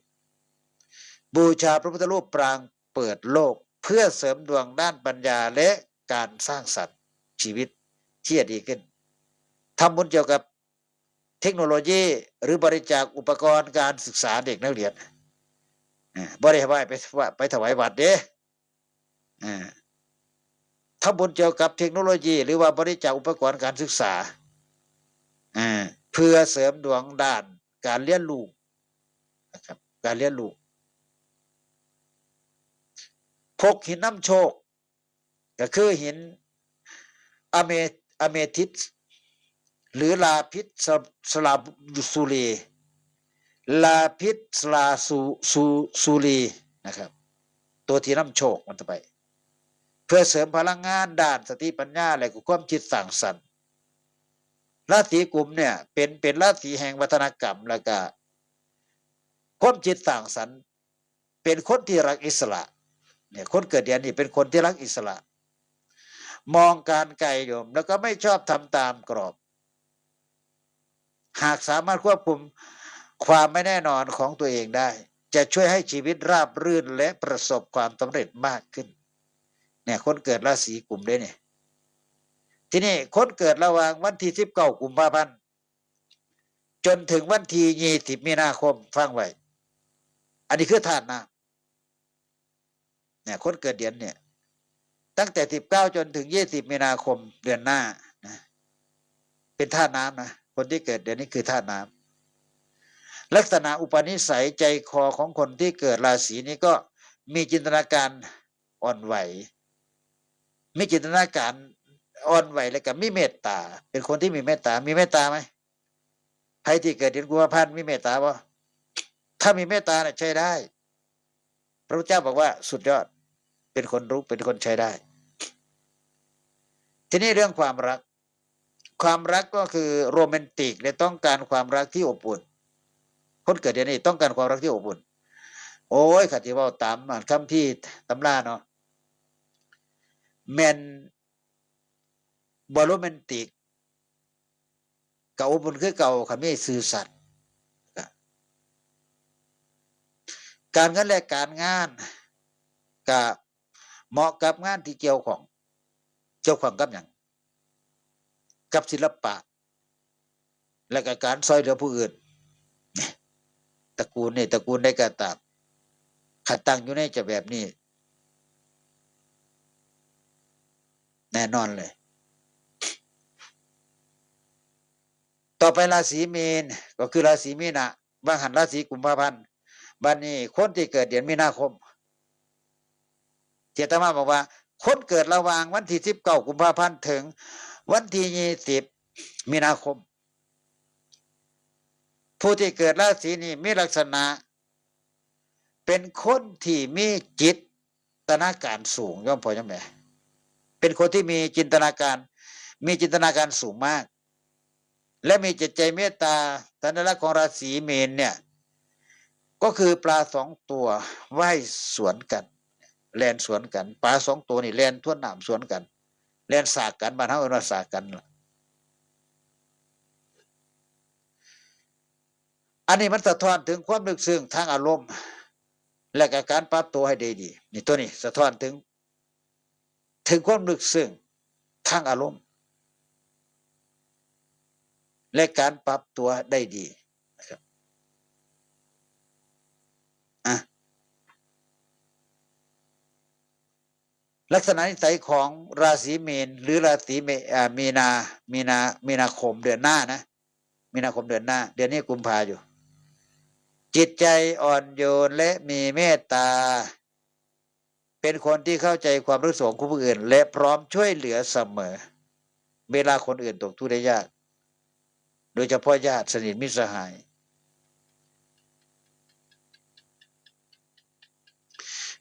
บูชาพระพุทธรูปปางเปิดโลกเพื่อเสริมดวงด้านปัญญาและการสร้างสรรค์ชีวิตที่จะดีขึ้นทำบุญเกี่ยวกับเทคโนโลยีหรือบริจาคอุปกรณ์การศึกษาเด็กนักเรียนบริหารไปถวายวัดเด้ทำบุญเกี่ยวกับเทคโนโลยีหรือว่าบริจาคอุปกรณ์การศึกษาเพื่อเสริมดวงด้านการเรียนรู้นะครับการเรียนรู้พกหินน้ำโชคก็คือหินอเมทิสหรือลาพิษสลาซูรีลาพิษสลาซูรีนะครับตัวที่น้ำโชคมันจะไปเพื่อเสริมพลังงานด้านสติปัญญาและความคิดสร้างสรรค์ราศีกุมเนี่ยเป็นราศีแห่งวัฒนกรรมแล้วก็ความคิดสร้างสรรค์เป็นคนที่รักอิสระเนี่ยคนเกิดเดือนนี้เป็นคนที่รักอิสระมองการไกลโยมแล้วก็ไม่ชอบทำตามกรอบหากสามารถควบคุมความไม่แน่นอนของตัวเองได้จะช่วยให้ชีวิตราบรื่นและประสบความสำเร็จมากขึ้นเนี่ยคนเกิดราศีกุมได้เนี่ยที่นี่คนเกิดระหว่างวันที่19 กุมภาพันธ์จนถึงวันที่20 มีนาคมฟังไว้อันนี้คือธาตุน้ำเนี่ยคนเกิดเดือนเนี่ยตั้งแต่19จนถึง20 มีนาคมเดือนหน้านะเป็นธาตุน้ำนะคนที่เกิดเดือนนี้คือธาตุน้ำลักษณะอุปนิสัยใจคอของคนที่เกิดราศีนี้ก็มีจินตนาการอ่อนไหวมีจินตนาการอ่อนไหวแล้วก็มีเมตตาเป็นคนที่มีเมตตามีเมตตาไหมใครที่เกิดเดือนกุมภาพันธ์มีเมตตาบ่ถ้ามีเมตตาเนี่ยใช้ได้พระพุทธเจ้าบอกว่าสุดยอดเป็นคนรู้เป็นคนใช้ได้ทีนี้เรื่องความรักก็คือโรแมนติกและต้องการความรักที่อบอุ่นคนเกิดเดือนนี้ต้องการความรักที่อบอุ่นโอ้ยขัดที่ว่าตามคำที่ตำราเนาะแมนบอโรแมนติกกับอบอุ่นคือเก่าค่ะไม่ซื่อสัตย์การเงินและการงานกับเหมาะกับงานที่เกี่ยวของกับอย่างกับศิลปะและกับการซอยเหลือผู้อื่นตระกูลได้กระตามขัดตั้งอยู่ในจะแบบนี้แน่นอนเลยต่อไปราศีมีนก็คือราศีมีนะบางหันราศีกุมภาพันธ์บัดนี้คนที่เกิดเดือนมีนาคมเจตมาบอกว่าคนเกิดระหว่างวันที่19 กุมภาพันธ์ถึงวันที่20 มีนาคมผู้ที่เกิดราศีนี้มีลักษณะเป็นคนที่มีจิตนาการสูงย่อมพอจำแหมเป็นคนที่มีจินตนาการสูงมากและมีจิตใจเมตตาสัญลักษณ์ของราศีมีนเนี่ยก็คือปลา2 ตัวว่ายสวนกันแล่นสวนกันปลา2 ตัวนี่แล่นท่วนน้ำสวนกันแล่นสากกันบ้านเฮาเอิ้นว่าสากกันอันนี้มันสะท้อนถึงความลึกซึ้งทางอารมณ์และก็การปรับตัวให้ดีนี่ตัวนี้สะท้อนถึงความลึกซึ้งทางอารมณ์และการปรับตัวได้ดีนะครับลักษณะนิสัยของราศีมีนหรือราศีมีนาคมเดือนหน้านะมีนาคมเดือนหน้าเดือนนี้กุมภาอยู่จิตใจอ่อนโยนและมีเมตตาเป็นคนที่เข้าใจความรู้สึกของผู้อื่นและพร้อมช่วยเหลือเสมอเวลาคนอื่นตกทุกข์ได้ยากโดยเฉพาะญาติสนิทมิตรสหาย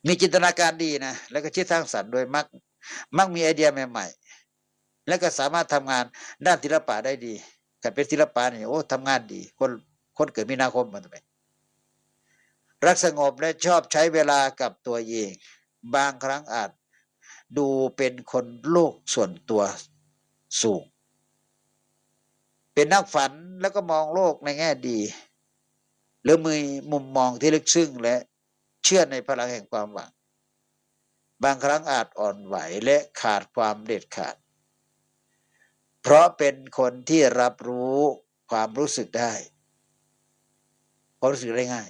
มีจินตนาการดีนะแล้วก็คิดสร้างสรรค์โดยมักมีไอเดียใหม่ และก็สามารถทำงานด้านศิลปะได้ดีถ้าเป็นศิลปะนี่โอ้ทำงานดีคนเกิดมีนาคมมันทำไมรักสงบและชอบใช้เวลากับตัวเองบางครั้งอาจดูเป็นคนโลกส่วนตัวสูงเป็นนักฝันแล้วก็มองโลกในแง่ดีหรือมีมุมมองที่ลึกซึ้งและเชื่อในพลังแห่งความหวังบางครั้งอาจอ่อนไหวและขาดความเด็ดขาดเพราะเป็นคนที่รับรู้ความรู้สึกได้ความรู้สึกได้ง่าย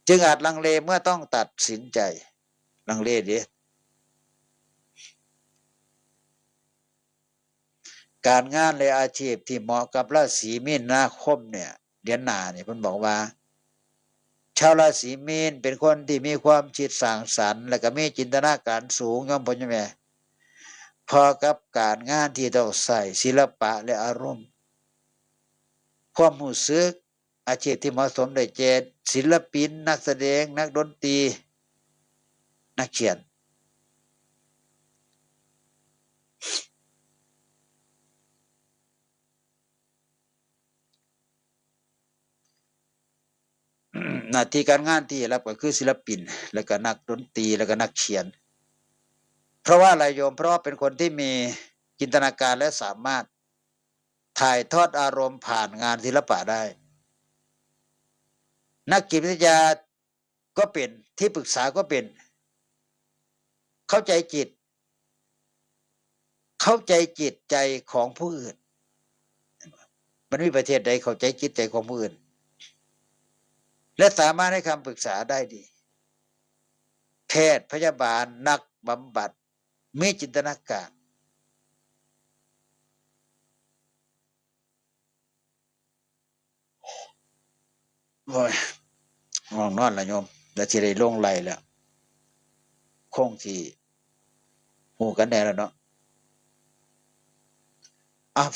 จึงอาจลังเลเมื่อต้องตัดสินใจลังเลดิการงานและอาชีพที่เหมาะกับราศีมีนาคมเนี่ยเดือนหน้าเนี่ยเพิ่นบอกว่าชาวราศีมีนเป็นคนที่มีความคิดสร้างสรรค์และก็มีจินตนาการสูงย่อมพ้นใช่ไหมพอกับการงานที่ต้องใส่ศิลปะและอารมณ์ความรู้สึกอาชีพที่เหมาะสมได้แก่ศิลปินนักแสดงนักดนตรีนักเขียนหน้าที่การงานที่รับก็คือศิลปินแล้วก็นักดนตรีแล้วก็นักเขียนเพราะว่าอะไรโยมเพราะว่าเป็นคนที่มีจินตนาการและสามารถถ่ายทอดอารมณ์ผ่านงานศิลปะได้นักจิตวิทยาก็เป็นที่ปรึกษาก็เป็นเข้าใจจิตใจของผู้อื่นมันมีประเทศใดเข้าใจจิตใจของผู้อื่นและสามารถให้คำปรึกษาได้ดีแพทย์พยาบาลนักบำบัดมีจินตนาการโอ้ยง่วงนอนละโยมแล้วสิได้ลงไหลแล้วคงที่หูกันแน่แล้วเนาะ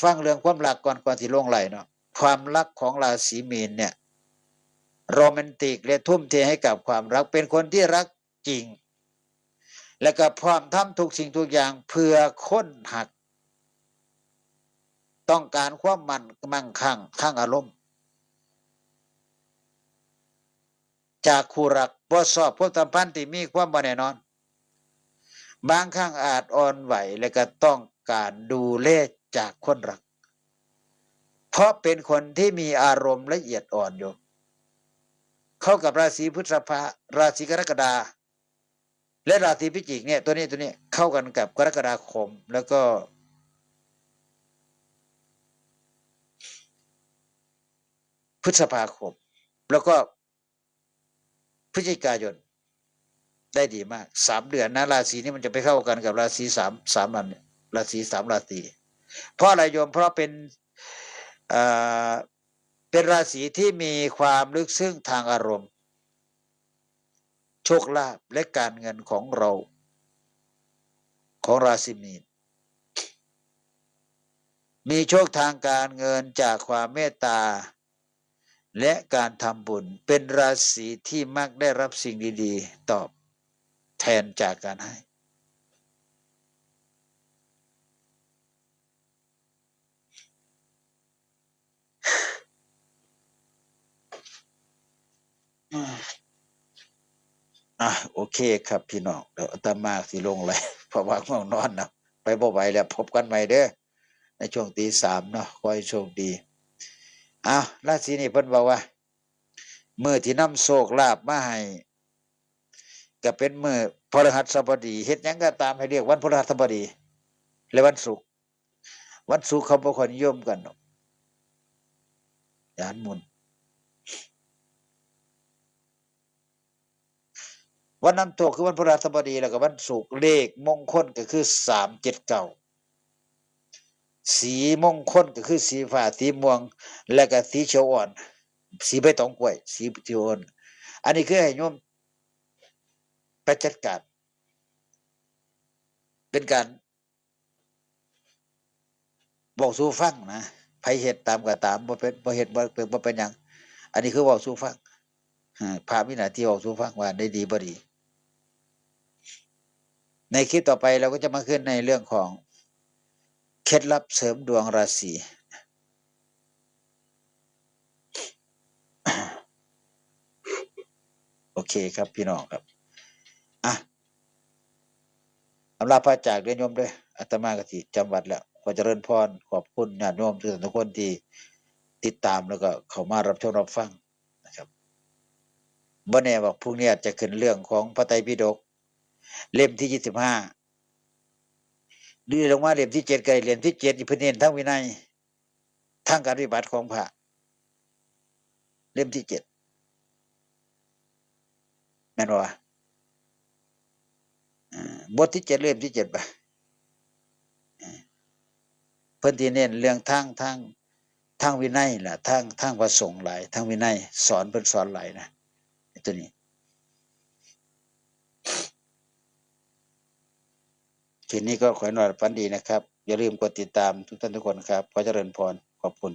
ฟังเรื่องความรักก่อนที่ลงไหลเนาะความรักของราศีมีนเนี่ยโรแมนติกและทุ่มเทให้กับความรักเป็นคนที่รักจริงและก็พร้อมทำทุกสิ่งทุกอย่างเพื่อคนหักต้องการความมั่งคั่งทางอารมณ์จากคู่รักบ่ชอบความสัมพันธ์ที่มีความบ่แน่นอนบางครั้งอาจอ่อนไหวและก็ต้องการดูแลจากคนรักเพราะเป็นคนที่มีอารมณ์ละเอียดอ่อนอยู่เข้ากับราศีพฤษภาราศีกรกฎาและราศีพิจิกเนี่ยตัวนี้เข้ากันกับกรกฎาคมแล้วก็พฤษภาคมแล้วก็พฤศจิกายนได้ดีมาก3 เดือนนะราศีนี้มันจะไปเข้ากันกับราศีสามอันราศี3 ราศีเพราะอะไรโยมเพราะเป็นราศีที่มีความลึกซึ้งทางอารมณ์โชคลาภและการเงินของเราของราศีมีนมีโชคทางการเงินจากความเมตตาและการทำบุญเป็นราศีที่มักได้รับสิ่งดีๆตอบแทนจากการให้โอเคครับพี่น้องเดี๋ยวอาตมาสิลงเลยเพราะว่าง่วงนอนนะไปบ่ไหวแล้วพบกันใหม่เด้อในช่วงตี 3เนาะขอให้โชคดีราศีนี้เพิ่นบอกว่ามื้อที่นำโชคลาภมาให้ก็เป็นมื้อพฤหัสบดีเฮ็ดหยังก็ตามให้เรียกวันพฤหัสบดีและวันศุกร์เขาบ่ค่อยนิยมกันเนาะยานหมุนวันน้ำตกคือวันพฤหัสบดีแล้วก็วันศุกร์เลขมงคลก็คือ379สีมงคลก็คือสีฟ้าสีม่วงและก็สีเขียวอ่อนสีใบตองกล้วยสีเขียวอ่อนอันนี้คือให้โยมไปจัดการเป็นการบอกสู่ฟังนะไผเฮ็ดตามก็ตามบ่เฮ็ดบ่เป็นหยังอันนี้คือเว้าสู่ฟังพระมีหน้าที่เว้าสู่ฟังว่าได้ดีบ่ดี ในคลิปต่อไปเราก็จะมาขึ้นในเรื่องของเคล็ดลับเสริมดวงราศีโอเคครับพี่น้องครับอ่ะอำลาพระจากเรียนโยมด้วยอาตมากติจำวัดแล้วขอเจริญพรขอบคุณญาติโยมทุกคนที่ติดตามแล้วก็เข้ามารับชมรับฟังนะครับบ่แน่ว่าพรุ่งนี้อาจจะขึ้นเรื่องของพระไตรปิฎกเล่มที่25ดีลงมาเล่มที่7กับเล่มที่7อีเพิ่นเน้นทั้งวินัยทั้งการปฏิบัติของพระเล่มที่7แม่นบ่บทที่7เล่มที่7ป่ะเพิ่นที่เน้นเรื่องทางวินัยล่ะทางพระสงฆ์หลายทางวินัยสอนเพิ่นสอนหลายนะตัวนี้ทีนี้ก็ขอให้นอนฝันดีนะครับอย่าลืมกดติดตามทุกท่านทุกคนครับขอเจริญพรขอบคุณ